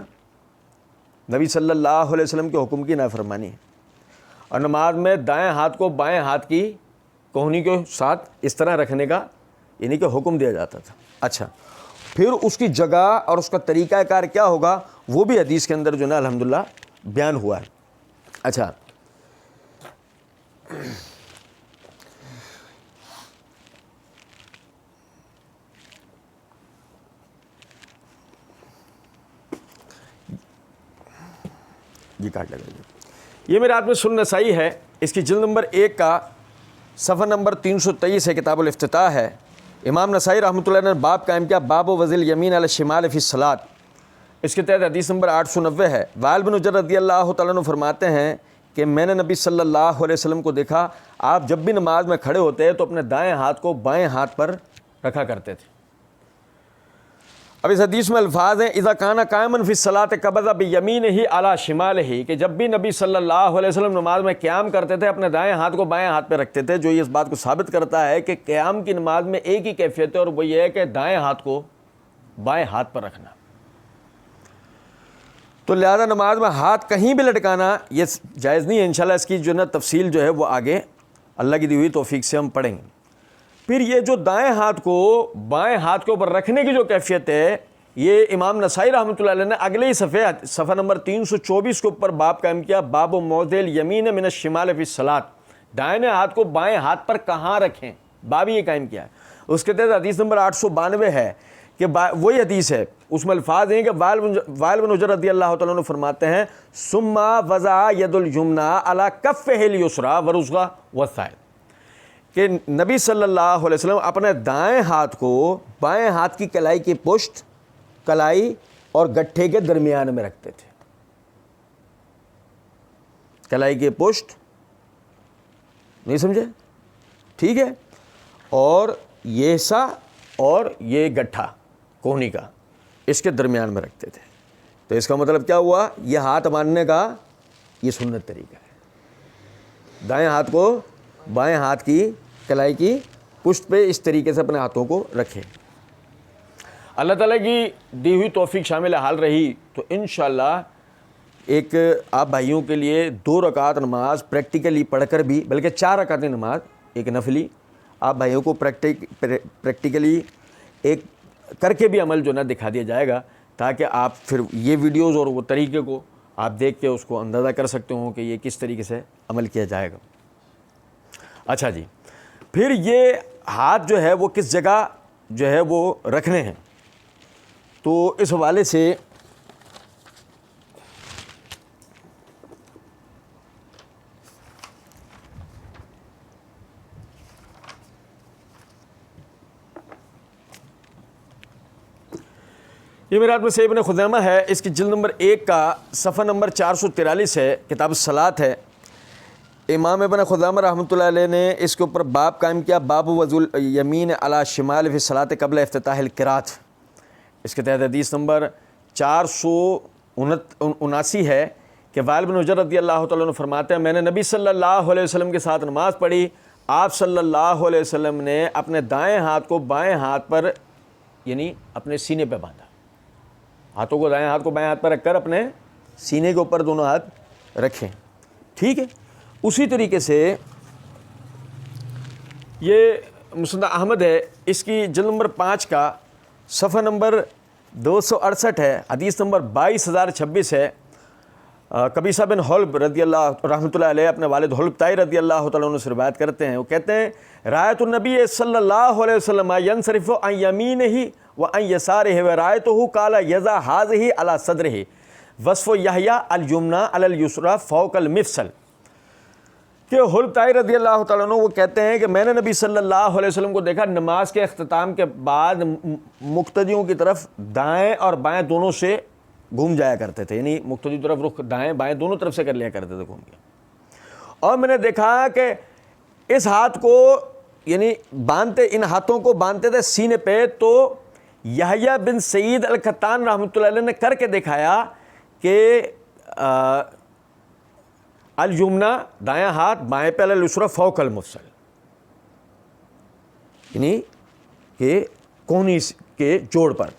نبی صلی اللہ علیہ وسلم کے حکم کی نافرمانی ہے. اور نماز میں دائیں ہاتھ کو بائیں ہاتھ کی کوہنی کے ساتھ اس طرح رکھنے کا یعنی کہ حکم دیا جاتا تھا. اچھا، پھر اس کی جگہ اور اس کا طریقہ کار کیا ہوگا وہ بھی حدیث کے اندر جو نا الحمدللہ بیان ہوا ہے. اچھا، یہ کاٹ لگا. یہ میرے ہاتھ میں سنن نسائی ہے، اس کی جلد نمبر 1 کا صفحہ نمبر 323 ہے، کتاب الافتتاح ہے. امام نسائی رحمۃ اللہ نے باب قائم کیا، باب وضع الیمین علی الشمال فی الصلاۃ. اس کے تحت حدیث نمبر 890 ہے. وائل بن حجر رضی اللہ تعالیٰ عنہ فرماتے ہیں کہ میں نے نبی صلی اللہ علیہ وسلم کو دیکھا، آپ جب بھی نماز میں کھڑے ہوتے تو اپنے دائیں ہاتھ کو بائیں ہاتھ پر رکھا کرتے تھے. اب اس حدیث میں الفاظ ہیں اذا کان قائما فی الصلاۃ قبض بیمینہ علی شمالہ، کہ جب بھی نبی صلی اللہ علیہ وسلم نماز میں قیام کرتے تھے اپنے دائیں ہاتھ کو بائیں ہاتھ پہ رکھتے تھے، جو یہ اس بات کو ثابت کرتا ہے کہ قیام کی نماز میں ایک ہی کیفیت ہے، اور وہ یہ ہے کہ دائیں ہاتھ کو بائیں ہاتھ پر رکھنا. تو لہذا نماز میں ہاتھ کہیں بھی لٹکانا یہ جائز نہیں ہے. انشاءاللہ اس کی جو نا تفصیل جو ہے وہ آگے اللہ کی دی ہوئی توفیق سے ہم پڑھیں گے. پھر یہ جو دائیں ہاتھ کو بائیں ہاتھ کے اوپر رکھنے کی جو کیفیت ہے، یہ امام نسائی رحمۃ اللہ علیہ نے اگلے ہی صفحہ نمبر 324 کے اوپر باب قائم کیا، باب موضع الیمین من الشمال فی الصلاۃ. دائیں ہاتھ کو بائیں ہاتھ پر کہاں رکھیں، باب یہ قائم کیا ہے. اس کے تحت حدیث نمبر 892 ہے کہ وہی حدیث ہے، اس میں الفاظ ہیں کہ وائل بن حجر رضی اللہ تعالیٰ عنہ فرماتے ہیں ثم وضع ید الیمنی علی کفہ الیسری ورزغ والثائر، کہ نبی صلی اللہ علیہ وسلم اپنے دائیں ہاتھ کو بائیں ہاتھ کی کلائی کی پشت، کلائی اور گٹھے کے درمیان میں رکھتے تھے. کلائی کی پشت، نہیں سمجھے؟ ٹھیک ہے، اور یہ حصہ اور یہ گٹھا کوہنی کا اس کے درمیان میں رکھتے تھے. تو اس کا مطلب کیا ہوا، یہ ہاتھ باندھنے کا یہ سنت طریقہ ہے. دائیں ہاتھ کو بائیں ہاتھ کی کلائی کی پشت پہ اس طریقے سے اپنے ہاتھوں کو رکھیں. اللہ تعالیٰ کی دی ہوئی توفیق شامل حال رہی تو انشاءاللہ ایک آپ بھائیوں کے لیے 2 رکعت نماز پریکٹیکلی پڑھ کر بھی، بلکہ 4 رکعت نماز ایک نفلی آپ بھائیوں کو پریکٹیکلی ایک کر کے بھی عمل جو نا دکھا دیا جائے گا، تاکہ آپ پھر یہ ویڈیوز اور وہ طریقے کو آپ دیکھ کے اس کو اندازہ کر سکتے ہوں کہ یہ کس طریقے سے عمل کیا جائے گا. اچھا جی، پھر یہ ہاتھ جو ہے وہ کس جگہ جو ہے وہ رکھنے ہیں، تو اس حوالے سے یہ میرے ہاتھ میں سے ابن خزیمہ ہے، اس کی جلد نمبر 1 کا صفحہ نمبر 443 ہے، کتاب الصلاۃ ہے. امام ابن خزیمہ رحمۃ اللہ علیہ نے اس کے اوپر باب قائم کیا، باب وضع الیمین علی الشمال فی الصلاۃ قبل افتتاح القراءۃ. اس کے تحت حدیث نمبر 479 ہے کہ وائل بن حجر رضی اللہ تعالیٰ عنہ فرماتے ہیں میں نے نبی صلی اللہ علیہ وسلم کے ساتھ نماز پڑھی، آپ صلی اللہ علیہ وسلم نے اپنے دائیں ہاتھ کو بائیں ہاتھ پر یعنی اپنے سینے پہ باندھا. ہاتھوں کو دائیں ہاتھ کو بائیں ہاتھ پر رکھ کر اپنے سینے کے اوپر دونوں ہاتھ رکھیں. ٹھیک ہے، اسی طریقے سے یہ مسند احمد ہے، اس کی جلد نمبر 5 کا صفحہ نمبر 268 ہے، حدیث نمبر 22026 ہے. قبیصہ بن حلب رضی اللہ رحمۃ اللہ علیہ اپنے والد حلب طائی رضی اللہ تعالیٰ عنہ سے روایت کرتے ہیں، وہ کہتے ہیں رأیت النبی صلی اللہ علیہ وسلم ینصرف عن یمینہ وعن یسارہ ورأیتہ قال یضع ھذہ علی صدرہ. وصف یحییٰ الیمنا علی الیسریٰ فوق المفصل، کہ حلب طاہر رضی اللہ تعالیٰ عنہ وہ کہتے ہیں کہ میں نے نبی صلی اللہ علیہ وسلم کو دیکھا نماز کے اختتام کے بعد مقتدیوں کی طرف دائیں اور بائیں دونوں سے گھوم جایا کرتے تھے، یعنی مقتدی طرف رخ دائیں بائیں دونوں طرف سے کر لیا کرتے تھے گھوم کے. اور میں نے دیکھا کہ اس ہاتھ کو یعنی باندھتے، ان ہاتھوں کو باندھتے تھے سینے پہ، تو یحییٰ بن سعید القطان رحمۃ اللہ علیہ نے کر کے دکھایا کہ الیمنا دایاں ہاتھ بائیں پہ، الیسریٰ فوق المفصل، یعنی کہ کونی کے جوڑ پر.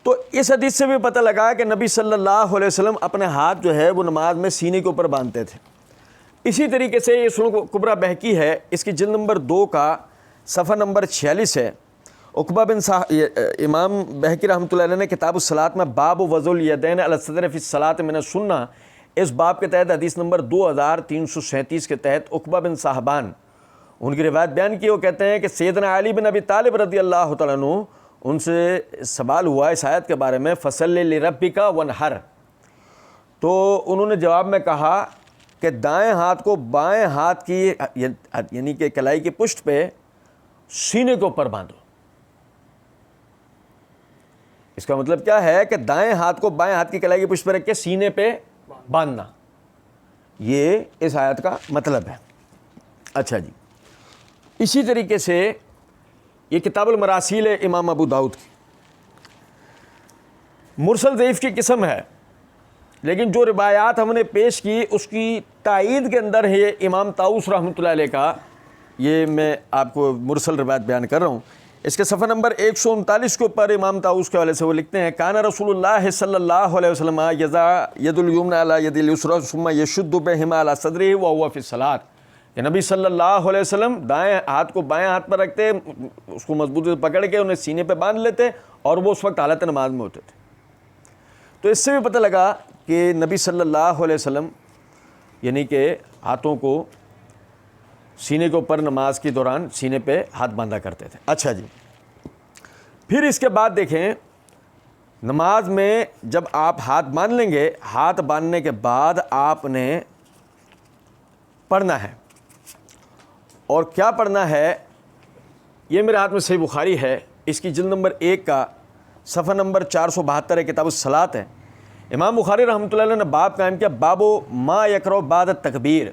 تو اس حدیث سے بھی پتہ لگا کہ نبی صلی اللہ علیہ وسلم اپنے ہاتھ جو ہے وہ نماز میں سینے کے اوپر باندھتے تھے. اسی طریقے سے یہ سنن کبریٰ بہقی ہے، اس کی جلد نمبر 2 کا صفحہ نمبر 46 ہے. عقبہ بن امام بہقی رحمۃ اللہ علیہ نے کتاب الصلاۃ میں باب وضع الیدین علی الصدر فی الصلاۃ من السنہ، اس باب کے تحت حدیث نمبر 2337 کے تحت عقبہ بن صاحبان ان کی روایت بیان کی. وہ کہتے ہیں کہ سیدنا علی بن ابی طالب رضی اللہ تعالیٰ عنہ ان سے سوال ہوا اس آیت کے بارے میں فصلی لربک وانحر، تو انہوں نے جواب میں کہا کہ دائیں ہاتھ کو بائیں ہاتھ کی یعنی کہ کلائی کی پشت پہ سینے کے اوپر باندھو. اس کا مطلب کیا ہے کہ دائیں ہاتھ کو بائیں ہاتھ کی کلائی کی پشت پہ رکھ کے سینے پہ باندھنا، یہ اس آیت کا مطلب ہے. اچھا جی، اسی طریقے سے یہ کتاب المراسیل ہے امام ابو داؤد کی، مرسل ضعیف کی قسم ہے، لیکن جو روایات ہم نے پیش کی اس کی تائید کے اندر ہے یہ امام طاؤس رحمۃ اللہ علیہ کا، یہ میں آپ کو مرسل روایت بیان کر رہا ہوں. اس کے صفحہ نمبر 139 کے اوپر امام طاؤس کے حوالے سے وہ لکھتے ہیں کان رسول اللہ صلی اللہ علیہ وسلم یضع ید الیمنى علی ید الیسریٰ ثم یشد بہما علی صدرہ وہو فی الصلاۃ، کہ نبی صلی اللہ علیہ وسلم دائیں ہاتھ کو بائیں ہاتھ پر رکھتے، اس کو مضبوطی سے پکڑ کے انہیں سینے پہ باندھ لیتے، اور وہ اس وقت حالت نماز میں ہوتے تھے. تو اس سے بھی پتہ لگا کہ نبی صلی اللہ علیہ وسلم یعنی کہ ہاتھوں کو سینے کے اوپر نماز کے دوران سینے پہ ہاتھ باندھا کرتے تھے. اچھا جی، پھر اس کے بعد دیکھیں نماز میں جب آپ ہاتھ باندھ لیں گے، ہاتھ باندھنے کے بعد آپ نے پڑھنا ہے. اور کیا پڑھنا ہے؟ یہ میرے ہاتھ میں صحیح بخاری ہے، اس کی جلد نمبر 1 کا صفحہ نمبر 472 ہے، کتاب الصلاۃ ہے. امام بخاری رحمۃ اللہ علیہ نے باب قائم کیا باب ما یقرأ بعد التکبیر،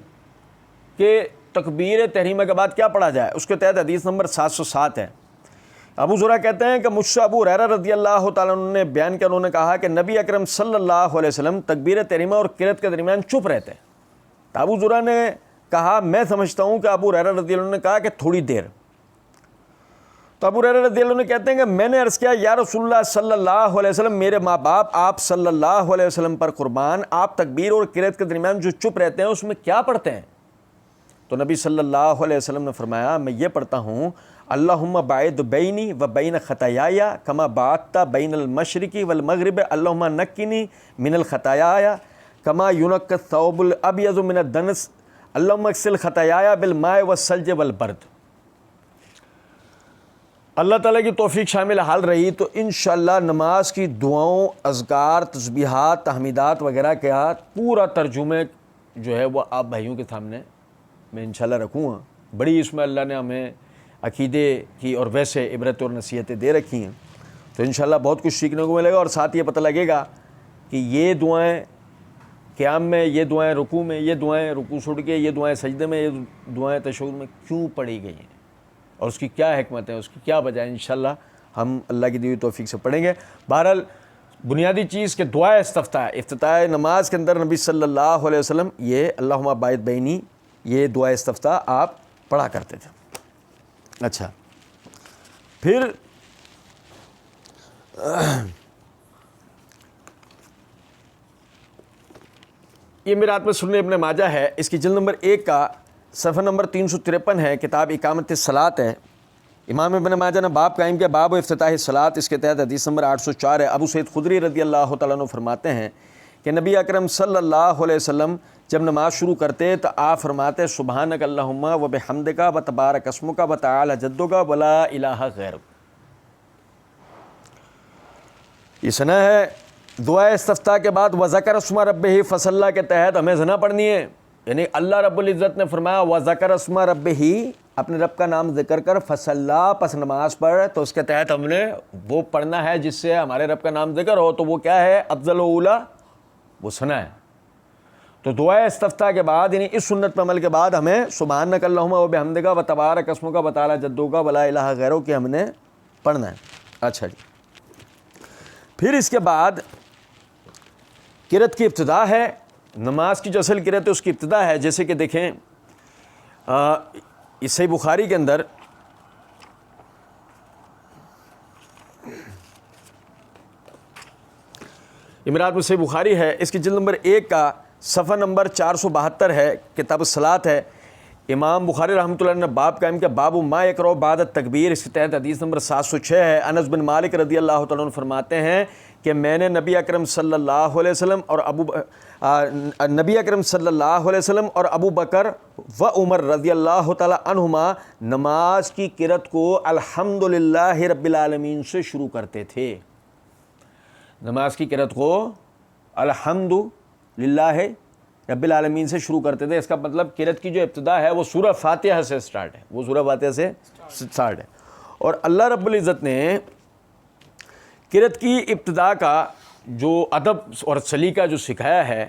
کہ تکبیر تحریمہ کے بعد کیا پڑھا جائے. اس کے تحت حدیث نمبر 707 ہے. ابو زرع کہتے ہیں کہ مجھ سے ابو ہریرہ رضی اللہ تعالیٰ عنہ نے بیان کیا، انہوں نے کہا کہ نبی اکرم صلی اللہ علیہ وسلم تکبیر تحریمہ اور قرأت کے درمیان چپ رہتے. تو ابو زرع نے کہا میں سمجھتا ہوں کہ ابو ہریرہ رضی اللہ عنہ نے کہا کہ تھوڑی دیر. تو ابو ہریرہ رضی اللہ عنہ کہتے ہیں کہ میں نے عرض کیا یا رسول اللہ صلی اللہ علیہ وسلم، میرے ماں باپ آپ صلی اللہ علیہ وسلم پر قربان، آپ تکبیر اور قرأت کے درمیان جو چپ رہتے ہیں اس میں کیا پڑھتے ہیں؟ تو نبی صلی اللہ علیہ وسلم نے فرمایا میں یہ پڑھتا ہوں اللہم باعد بینی و بین خطایای کما باعدت بین المشرق والمغرب، اللہم نقنی من الخطایا کما ینقی الثوب الابیض من الدنس، اللہم اغسل خطایای بالماء والثلج والبرد. اللہ تعالیٰ کی توفیق شامل حال رہی تو انشاءاللہ نماز کی دعاؤں، اذکار، تسبیحات، تحمیدات وغیرہ کا پورا ترجمے جو ہے وہ آپ بھائیوں کے سامنے میں انشاءاللہ رکھوں گا. بڑی اس میں اللہ نے ہمیں عقیدے کی اور ویسے عبرت اور نصیحتیں دے رکھی ہیں، تو انشاءاللہ بہت کچھ سیکھنے کو ملے گا. اور ساتھ یہ پتہ لگے گا کہ یہ دعائیں قیام میں، یہ دعائیں رکوع میں، یہ دعائیں رکوع چھوڑ کے، یہ دعائیں سجدے میں، یہ دعائیں تشہد میں کیوں پڑھی گئی ہیں اور اس کی کیا حکمت ہے، اس کی کیا وجہ ہے. انشاءاللہ ہم اللہ کی دی ہوئی توفیق سے پڑھیں گے. بہرحال بنیادی چیز کہ دعائے افتتاح نماز کے اندر نبی صلی اللہ علیہ وسلم یہ اللہم باعد بینی، یہ دعائے استفتاح آپ پڑھا کرتے تھے. اچھا، پھر یہ میرے ہاتھ میں سنن ابن ماجہ ہے، اس کی جلد نمبر 1 کا صفحہ نمبر 353 ہے، کتاب اقامت الصلاۃ ہے. امام ابن ماجہ نے باب قائم کیا باب افتتاح الصلاۃ، اس کے تحت حدیث نمبر 804 ہے. ابو سعید خدری رضی اللہ تعالیٰ عنہ فرماتے ہیں کہ نبی اکرم صلی اللہ علیہ وسلم جب نماز شروع کرتے تو آپ فرماتے سبحانک اللہم و بحمدک و تبارک اسمک و تعالی جدک و لا الہ غیرک. یہ سنا ہے دعائے استفتاح کے بعد وذکر اسم ربہ فصلی کے تحت ہمیں زنا پڑھنی ہے، یعنی اللہ رب العزت نے فرمایا وذکر اسم ربہ، اپنے رب کا نام ذکر کر، فصلی پس نماز پڑھ، تو اس کے تحت ہم نے وہ پڑھنا ہے جس سے ہمارے رب کا نام ذکر ہو، تو وہ کیا ہے؟ افضل و اولا، وہ سنا ہے۔ تو دعائے استفتاح کے بعد یعنی اس سنت پہ عمل کے بعد ہمیں سبحانک اللہم و بحمدک و تبارک اسمک و تعالی جدک و لا الہ غیرک کی ہم نے پڑھنا ہے۔ اچھا جی، پھر اس کے بعد قرأت کی ابتدا ہے، نماز کی جو اصل قرأت ہے اس کی ابتدا ہے، جیسے کہ دیکھیں اس صحیح بخاری کے اندر امراۃ میں صحیح بخاری ہے، اس کی جلد نمبر 1 کا صفحہ نمبر 472 ہے، کتاب الصلاۃ ہے۔ امام بخاری رحمۃ اللہ نے باب قائم کیا، باب ما یقرأ بعد التکبیر، اس کے تحت حدیث نمبر 706 ہے۔ انس بن مالک رضی اللہ تعالیٰ عنہ فرماتے ہیں کہ میں نے نبی اکرم صلی اللہ علیہ وسلم اور ابو بکر و عمر رضی اللہ تعالیٰ عنہما نماز کی قرأت کو الحمدللہ رب العالمین سے شروع کرتے تھے۔ نماز کی قرأت کو الحمدللہ رب العالمین سے شروع کرتے تھے۔ اس کا مطلب قرأت کی جو ابتدا ہے وہ سورہ فاتحہ سے سٹارٹ ہے، وہ سورہ فاتحہ سے سٹارٹ ہے۔ اور اللہ رب العزت نے قرأت کی ابتدا کا جو ادب اور سلیقہ جو سکھایا ہے،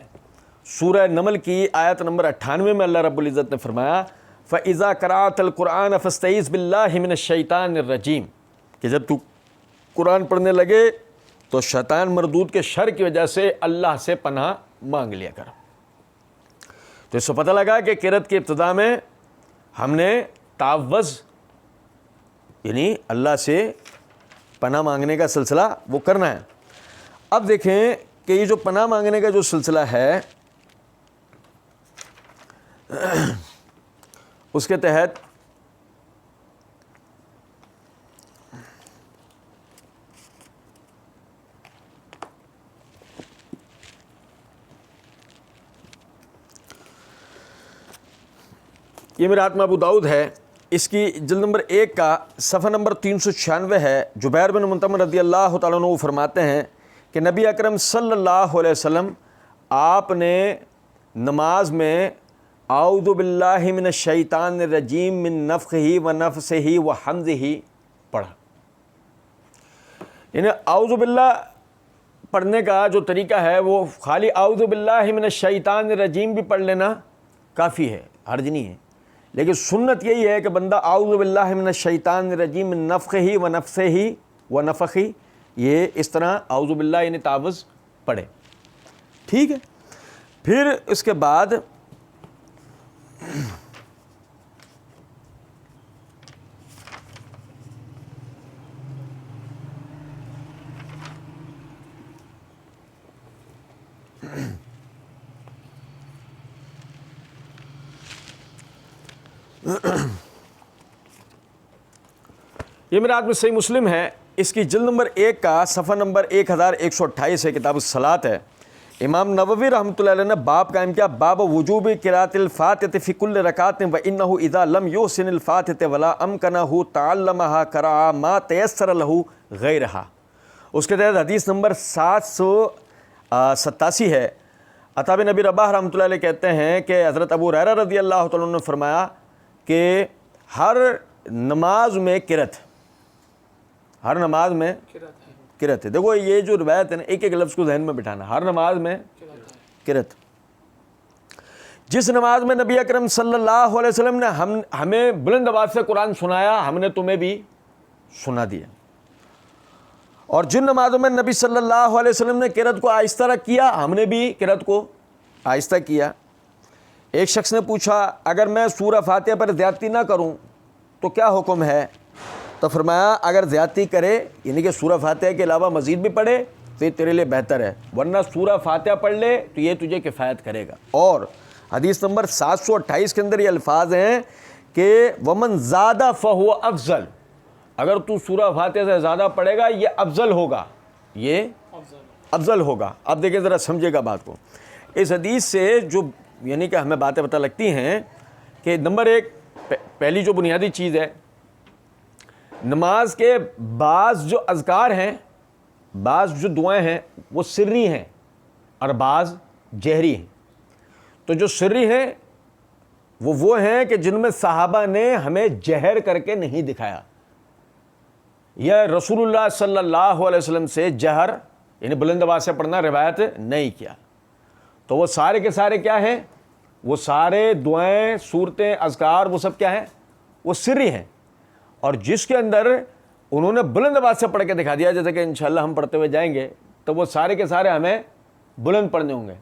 سورہ نمل کی آیت نمبر 98 میں اللہ رب العزت نے فرمایا فَإِذَا قَرَأْتَ الْقُرْآنَ فَاسْتَعِذْ بِاللَّهِ مِنَ الشَّيْطَانِ الرَّجِيمِ، کہ جب تو قرآن پڑھنے لگے تو شیطان مردود کے شر کی وجہ سے اللہ سے پناہ مانگ لیا کر۔ تو اس سے پتہ لگا کہ قرأت کی ابتدا میں ہم نے تعوذ یعنی اللہ سے پناہ مانگنے کا سلسلہ وہ کرنا ہے۔ اب دیکھیں کہ یہ جو پناہ مانگنے کا جو سلسلہ ہے اس کے تحت یہ امراۃ میں ابو داؤد ہے، اس کی جلد نمبر 1 کا صفحہ نمبر 396 ہے۔ جبیر بن منتمر رضی اللہ تعالیٰ عنہ فرماتے ہیں کہ نبی اکرم صلی اللہ علیہ وسلم آپ نے نماز میں اعوذ باللہ من الشیطان الرجیم من نفخہ و نفثہ و حمزہ پڑھا۔ یعنی اعوذ باللہ پڑھنے کا جو طریقہ ہے وہ خالی اعوذ باللہ من الشیطان الرجیم بھی پڑھ لینا کافی ہے، حرج نہیں ہے، لیکن سنت یہی ہے کہ بندہ اعوذ باللہ من الشیطان الرجیم من نفخہ و نفثہ و نفخہ، یہ اس طرح اعوذ باللہ یعنی تعوذ پڑھے، ٹھیک ہے۔ پھر اس کے بعد یہ میرے ہاتھ میں صحیح مسلم ہے، اس کی جلد نمبر 1 کا صفحہ نمبر 1128 ہے، کتاب الصلاۃ ہے۔ امام نووی رحمۃ اللہ علیہ نے باب قائم کیا، باب وجوب قراءۃ الفاتحۃ فی کل رکعۃ وانہ اذا لم یحسن الفاتحۃ ولا امکنہ تعلمها قرأ ما تیسر له غیرہا۔ اس کے تحت حدیث نمبر 787 ہے۔ عطا بن ابی رباح رحمۃ اللہ علیہ کہتے ہیں کہ حضرت ابو ہریرہ رضی اللہ تعالیٰ عنہ نے فرمایا کہ ہر نماز میں قرأت، ہر نماز میں قرأت ہے۔ دیکھو یہ جو روایت ہے نا، ایک ایک لفظ کو ذہن میں بٹھانا، ہر نماز میں قرأت۔ جس نماز میں نبی اکرم صلی اللہ علیہ وسلم نے ہمیں بلند آواز سے قرآن سنایا، ہم نے تمہیں بھی سنا دیا، اور جن نمازوں میں نبی صلی اللہ علیہ وسلم نے قرأت کو آہستہ کیا، ہم نے بھی قرأت کو آہستہ کیا۔ ایک شخص نے پوچھا اگر میں سورہ فاتحہ پر زیادتی نہ کروں تو کیا حکم ہے؟ تو فرمایا اگر زیادتی کرے یعنی کہ سورہ فاتحہ کے علاوہ مزید بھی پڑھے تو یہ تیرے لیے بہتر ہے، ورنہ سورہ فاتحہ پڑھ لے تو یہ تجھے کفایت کرے گا۔ اور حدیث نمبر 728 کے اندر یہ الفاظ ہیں کہ ومن زادہ فہو افضل، اگر تو سورہ فاتحہ سے زیادہ پڑھے گا یہ افضل ہوگا، یہ افضل ہوگا۔ اب دیکھیں ذرا سمجھے گا بات کو، اس حدیث سے جو یعنی کہ ہمیں باتیں پتہ لگتی ہیں کہ نمبر 1 پہلی جو بنیادی چیز ہے، نماز کے بعض جو اذکار ہیں بعض جو دعائیں ہیں وہ سری ہیں اور بعض جہری ہیں. تو جو سری ہیں وہ ہیں کہ جن میں صحابہ نے ہمیں جہر کر کے نہیں دکھایا, یا رسول اللہ صلی اللہ علیہ وسلم سے جہر یعنی بلند آواز سے پڑھنا روایت نہیں کیا. تو وہ سارے کے سارے کیا ہیں؟ وہ سارے دعائیں, صورتیں, اذکار, وہ سب کیا ہیں؟ وہ سری ہیں. اور جس کے اندر انہوں نے بلند آواز سے پڑھ کے دکھا دیا, جیسے کہ انشاءاللہ ہم پڑھتے ہوئے جائیں گے, تو وہ سارے کے سارے ہمیں بلند پڑھنے ہوں گے.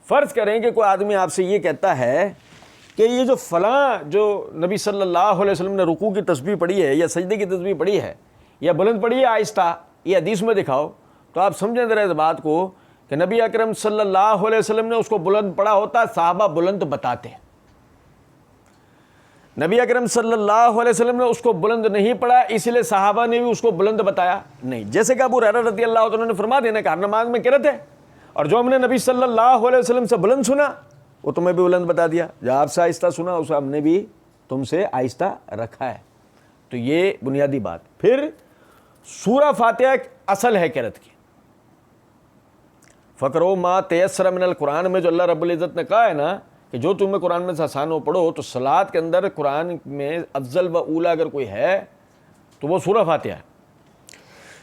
فرض کریں کہ کوئی آدمی آپ سے یہ کہتا ہے کہ یہ جو فلاں جو نبی صلی اللہ علیہ وسلم نے رکوع کی تسبیح پڑھی ہے یا سجدے کی تسبیح پڑھی ہے یا بلند پڑھی ہے آہستہ, یہ حدیث میں دکھاؤ, تو آپ سمجھیں ذرا اس بات کو کہ نبی اکرم صلی اللہ علیہ وسلم نے اس کو بلند پڑھا ہوتا, صحابہ بلند بتاتے ہیں. نبی اکرم صلی اللہ علیہ وسلم نے اس کو بلند نہیں پڑھا, اسی لیے صحابہ نے بھی اس کو بلند بتایا نہیں. جیسے کہ ابو ہریرہ رضی اللہ عنہ نے فرما دینا کہ ہر نماز میں قرأت ہے, اور جو ہم نے نبی صلی اللہ علیہ وسلم سے بلند سنا وہ تمہیں بھی بلند بتا دیا, جو آپ سے آہستہ سنا اسے ہم نے بھی تم سے آہستہ رکھا ہے. تو یہ بنیادی بات. پھر سورہ فاتحہ ایک اصل ہے قرأت کی. فقرؤ ما تیسر من القرآن میں جو اللہ رب العزت نے کہا ہے نا کہ جو تمہیں قرآن میں سے آسان ہو پڑھو, تو صلاۃ کے اندر قرآن میں افضل و اولیٰ اگر کوئی ہے تو وہ سورہ فاتحہ ہے.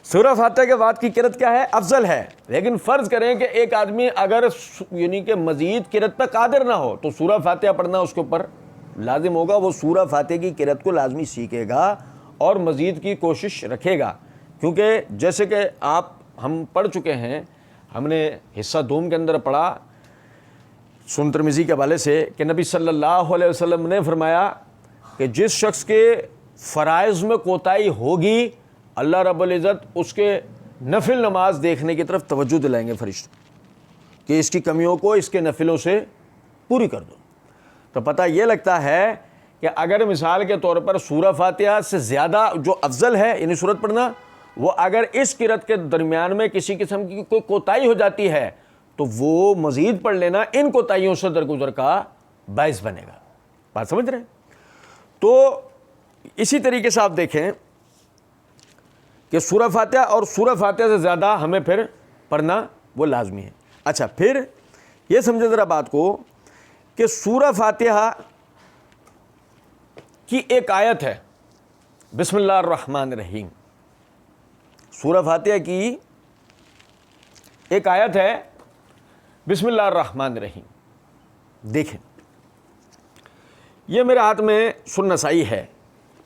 سورہ فاتحہ کے بعد کی قرأت کیا ہے؟ افضل ہے. لیکن فرض کریں کہ ایک آدمی اگر یعنی کہ مزید قرأت پہ قادر نہ ہو تو سورہ فاتحہ پڑھنا اس کے اوپر لازم ہوگا. وہ سورہ فاتحہ کی قرأت کو لازمی سیکھے گا اور مزید کی کوشش رکھے گا, کیونکہ جیسے کہ ہم پڑھ چکے ہیں, ہم نے حصہ دوم کے اندر پڑھا سنن ترمذی کے حوالے سے کہ نبی صلی اللہ علیہ وسلم نے فرمایا کہ جس شخص کے فرائض میں کوتاہی ہوگی اللہ رب العزت اس کے نفل نماز دیکھنے کی طرف توجہ دلائیں گے فرشتے کہ اس کی کمیوں کو اس کے نفلوں سے پوری کر دو. تو پتہ یہ لگتا ہے کہ اگر مثال کے طور پر سورہ فاتحہ سے زیادہ جو افضل ہے یعنی سورت پڑھنا, وہ اگر اس قرأت کے درمیان میں کسی قسم کی کوئی کوتاہی ہو جاتی ہے تو وہ مزید پڑھ لینا ان کوتاہیوں سے درگزر کا باعث بنے گا. بات سمجھ رہے ہیں؟ تو اسی طریقے سے آپ دیکھیں کہ سورہ فاتحہ اور سورہ فاتحہ سے زیادہ ہمیں پھر پڑھنا وہ لازمی ہے. اچھا, پھر یہ سمجھے ذرا بات کو کہ سورہ فاتحہ کی ایک آیت ہے بسم اللہ الرحمن الرحیم. سورہ فاتحہ کی ایک آیت ہے بسم اللہ الرحمن الرحیم. دیکھیں, یہ میرے ہاتھ میں سنن نسائی ہے,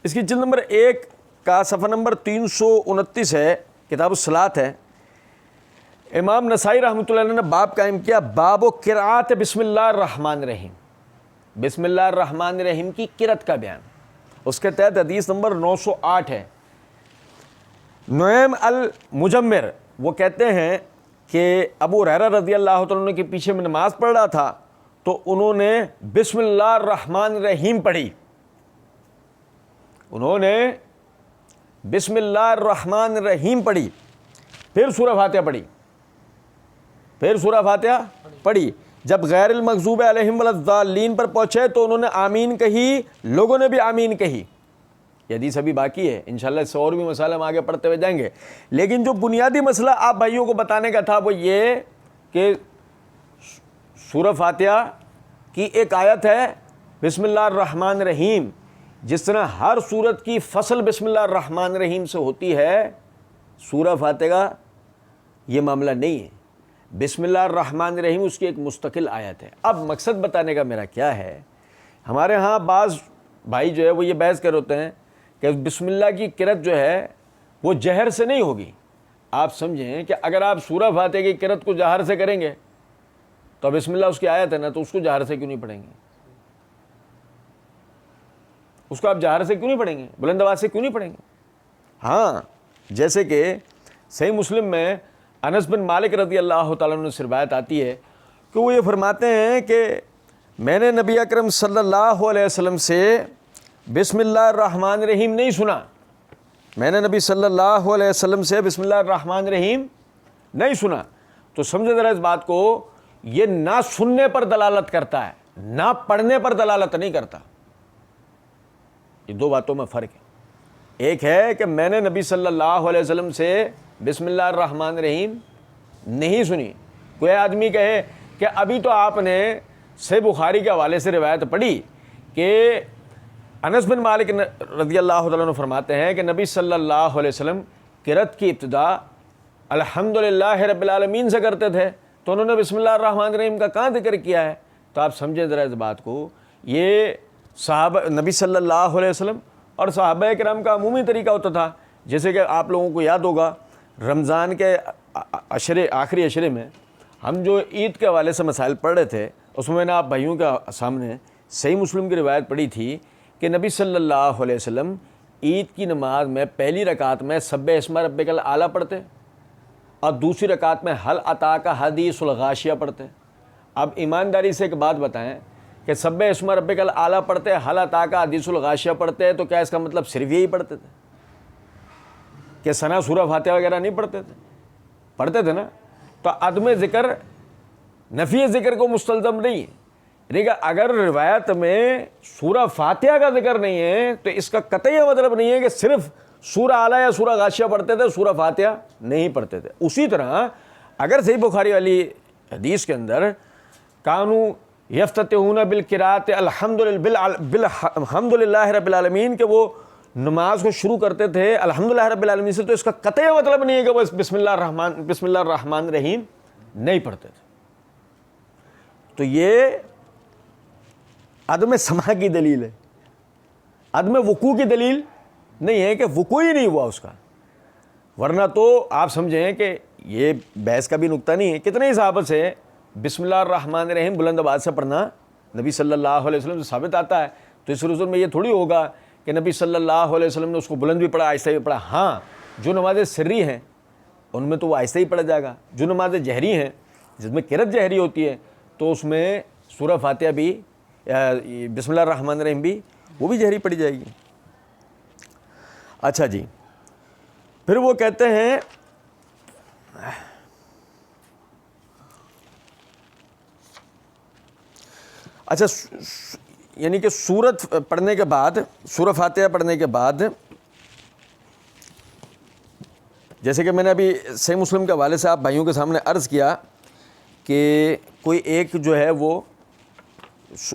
اس کی جلد نمبر 1 کا صفحہ نمبر 329 ہے, کتاب الصلاۃ ہے. امام نسائی رحمۃ اللہ علیہ نے باب قائم کیا, باب و قراءت بسم اللہ الرحمن الرحیم. بسم اللہ الرحمن الرحیم کی قرأت کا بیان. اس کے تحت حدیث نمبر 908 ہے. نعیم المجمر وہ کہتے ہیں کہ ابو ہریرہ رضی اللہ عنہ کے پیچھے میں نماز پڑھ رہا تھا تو انہوں نے بسم اللہ الرحمن الرحیم پڑھی. انہوں نے بسم اللہ الرحمن الرحیم پڑھی, پھر سورہ فاتحہ پڑھی, پھر سورہ فاتحہ پڑھی. جب غیر المغضوب علیہم ولا الضالین پر پہنچے تو انہوں نے آمین کہی, لوگوں نے بھی آمین کہی. یہ حدیث ابھی باقی ہے, انشاءاللہ اس سے اور بھی مسائل ہم آگے پڑھتے ہوئے جائیں گے. لیکن جو بنیادی مسئلہ آپ بھائیوں کو بتانے کا تھا وہ یہ کہ سورہ فاتحہ کی ایک آیت ہے بسم اللہ الرحمن الرحیم. جس طرح ہر سورت کی فصل بسم اللہ الرحمن الرحیم سے ہوتی ہے, سورہ فاتحہ کا یہ معاملہ نہیں ہے. بسم اللہ الرحمن الرحیم اس کی ایک مستقل آیت ہے. اب مقصد بتانے کا میرا کیا ہے, ہمارے ہاں بعض بھائی جو ہے وہ یہ بحث کر ہوتے ہیں کہ بسم اللہ کی قرأت جو ہے وہ جہر سے نہیں ہوگی. آپ سمجھیں کہ اگر آپ سورہ فاتحہ کی قرأت کو جہر سے کریں گے تو بسم اللہ اس کی آیت ہے نا, تو اس کو جہر سے کیوں نہیں پڑھیں گے؟ اس کو آپ جہر سے کیوں نہیں پڑھیں گے, بلند آواز سے کیوں نہیں پڑھیں گے؟ ہاں, جیسے کہ صحیح مسلم میں انس بن مالک رضی اللہ تعالیٰ عنہ سے روایت آتی ہے کہ وہ یہ فرماتے ہیں کہ میں نے نبی اکرم صلی اللہ علیہ وسلم سے بسم اللہ الرحمن الرحیم نہیں سنا. میں نے نبی صلی اللہ علیہ وسلم سے بسم اللہ الرحمن الرحیم نہیں سنا. تو سمجھے ذرا اس بات کو, یہ نہ سننے پر دلالت کرتا ہے, نہ پڑھنے پر دلالت نہیں کرتا. یہ دو باتوں میں فرق ہے. ایک ہے کہ میں نے نبی صلی اللہ علیہ وسلم سے بسم اللہ الرحمن الرحیم نہیں سنی. کوئی آدمی کہے کہ ابھی تو آپ نے صحیح بخاری کے حوالے سے روایت پڑھی کہ انس بن مالک رضی اللہ تعالیٰ عنہ فرماتے ہیں کہ نبی صلی اللہ علیہ وسلم قرأت کی ابتدا الحمدللہ رب العالمین سے کرتے تھے، تو انہوں نے بسم اللہ الرحمن الرحیم کا کہاں ذکر کیا ہے؟ تو آپ سمجھیں ذرا اس بات کو، یہ صحابہ نبی صلی اللہ علیہ وسلم اور صحابہ کرام کا عمومی طریقہ ہوتا تھا. جیسے کہ آپ لوگوں کو یاد ہوگا رمضان کے آخری عشرے میں ہم جو عید کے حوالے سے مسائل پڑھ رہے تھے، اس میں نے آپ بھائیوں کے سامنے صحیح مسلم کی روایت پڑھی تھی کہ نبی صلی اللہ علیہ وسلم عید کی نماز میں پہلی رکعت میں سبح اسم ربک الاعلیٰ پڑھتے اور دوسری رکعت میں حل اتاک حدیث الغاشیہ پڑھتے. اب ایمانداری سے ایک بات بتائیں کہ سبح اسم ربک الاعلیٰ پڑھتے، حل اتاک حدیث الغاشیہ پڑھتے، تو کیا اس کا مطلب صرف یہی پڑھتے تھے کہ ثنا سورہ فاتحہ وغیرہ نہیں پڑھتے تھے؟ پڑھتے تھے نا. تو عدم ذکر نفی ذکر کو مستلزم نہیں ہے. یعنی کہ اگر روایت میں سورہ فاتحہ کا ذکر نہیں ہے تو اس کا قطعی مطلب نہیں ہے کہ صرف سورہ اعلیٰ یا سورہ غاشیہ پڑھتے تھے، سورہ فاتحہ نہیں پڑھتے تھے. اسی طرح اگر صحیح بخاری والی حدیث کے اندر کانوا یفتتحون بالقراءۃ الحمدللہ رب العالمین کہ وہ نماز کو شروع کرتے تھے الحمدللہ رب العالمین سے، تو اس کا قطعی مطلب نہیں ہے کہ وہ بسم اللہ الرحمن الرحیم نہیں پڑھتے تھے. تو یہ عدم سماع کی دلیل ہے، عدم وقوع کی دلیل نہیں ہے کہ وقوع ہی نہیں ہوا اس کا. ورنہ تو آپ سمجھیں کہ یہ بحث کا بھی نقطہ نہیں ہے. کتنے ہی صحابہ سے بسم اللہ الرحمن الرحیم بلند آواز سے پڑھنا نبی صلی اللہ علیہ وسلم سے ثابت آتا ہے. تو اس رسول میں یہ تھوڑی ہوگا کہ نبی صلی اللہ علیہ وسلم نے اس کو بلند بھی پڑھا، آہستہ بھی پڑھا. ہاں جو نمازیں سری ہیں ان میں تو وہ آہستہ ہی پڑھا جائے گا. جو نمازیں جہری ہیں جس میں قرأت جہری ہوتی ہے تو اس میں سورہ فاتحہ بھی بسم اللہ الرحمن الرحیم بھی وہ بھی جہری پڑھی جائے گی. اچھا جی، پھر وہ کہتے ہیں اچھا یعنی کہ سورت پڑھنے کے بعد، سورہ فاتحہ پڑھنے کے بعد، جیسے کہ میں نے ابھی صحیح مسلم کے حوالے سے آپ بھائیوں کے سامنے عرض کیا کہ کوئی ایک جو ہے وہ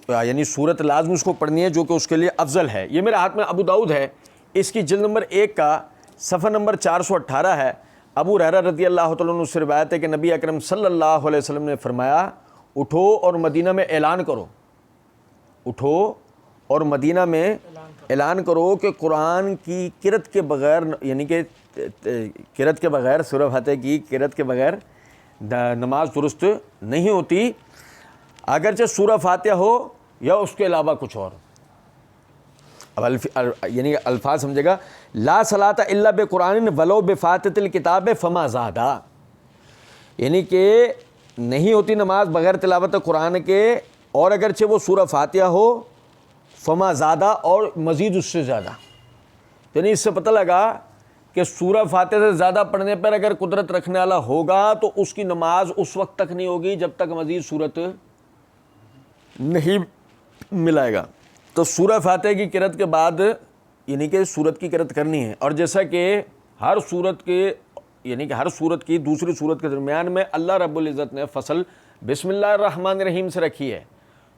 یعنی سورت لازم اس کو پڑھنی ہے جو کہ اس کے لیے افضل ہے. یہ میرے ہاتھ میں ابو داؤد ہے، اس کی جلد نمبر 1 کا صفحہ نمبر 418 ہے. ابو ہریرہ رضی اللہ تعالیٰ عنہ سے روایت ہے کہ نبی اکرم صلی اللہ علیہ وسلم نے فرمایا اٹھو اور مدینہ میں اعلان کرو، اٹھو اور مدینہ میں اعلان کرو کہ قرآن کی قرأت کے بغیر، یعنی کہ قرأت کے بغیر، سورہ فاتحہ کی قرأت کے بغیر نماز درست نہیں ہوتی، اگرچہ سورہ فاتحہ ہو یا اس کے علاوہ کچھ اور. اب یعنی کہ الفاظ سمجھے گا، لا صلاۃ الا بقرآن ولو بفاتحۃ الکتاب فما زادہ، یعنی کہ نہیں ہوتی نماز بغیر تلاوت قرآن کے، اور اگرچہ وہ سورہ فاتحہ ہو فما زادہ، اور مزید اس سے زیادہ. یعنی اس سے پتہ لگا کہ سورہ فاتحہ سے زیادہ پڑھنے پر اگر قدرت رکھنے والا ہوگا تو اس کی نماز اس وقت تک نہیں ہوگی جب تک مزید سورت نہیں ملائے گا. تو سورہ فاتحہ کی قرأت کے بعد یعنی کہ سورت کی قرأت کرنی ہے. اور جیسا کہ ہر سورت کے یعنی کہ ہر سورت کی دوسری سورت کے درمیان میں اللہ رب العزت نے فصل بسم اللہ الرحمن الرحیم سے رکھی ہے.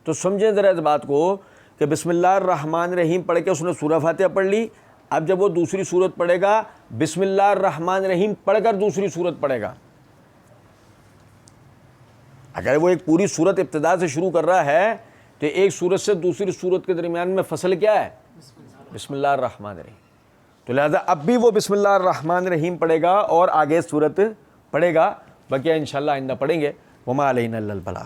تو سمجھیں ذرا اس بات کو کہ بسم اللہ الرحمن الرحیم پڑھ کے اس نے سورہ فاتحہ پڑھ لی. اب جب وہ دوسری سورت پڑھے گا بسم اللہ الرحمن الرحیم پڑھ کر دوسری سورت پڑھے گا. اگر وہ ایک پوری سورت ابتدا سے شروع کر رہا ہے تو ایک سورت سے دوسری سورت کے درمیان میں فصل کیا ہے؟ بسم اللہ الرحمن الرحیم. تو لہذا اب بھی وہ بسم اللہ الرحمن الرحیم پڑھے گا اور آگے سورت پڑھے گا. بقیہ انشاءاللہ آئندہ پڑھیں گے. وما علینا الا البلاغ.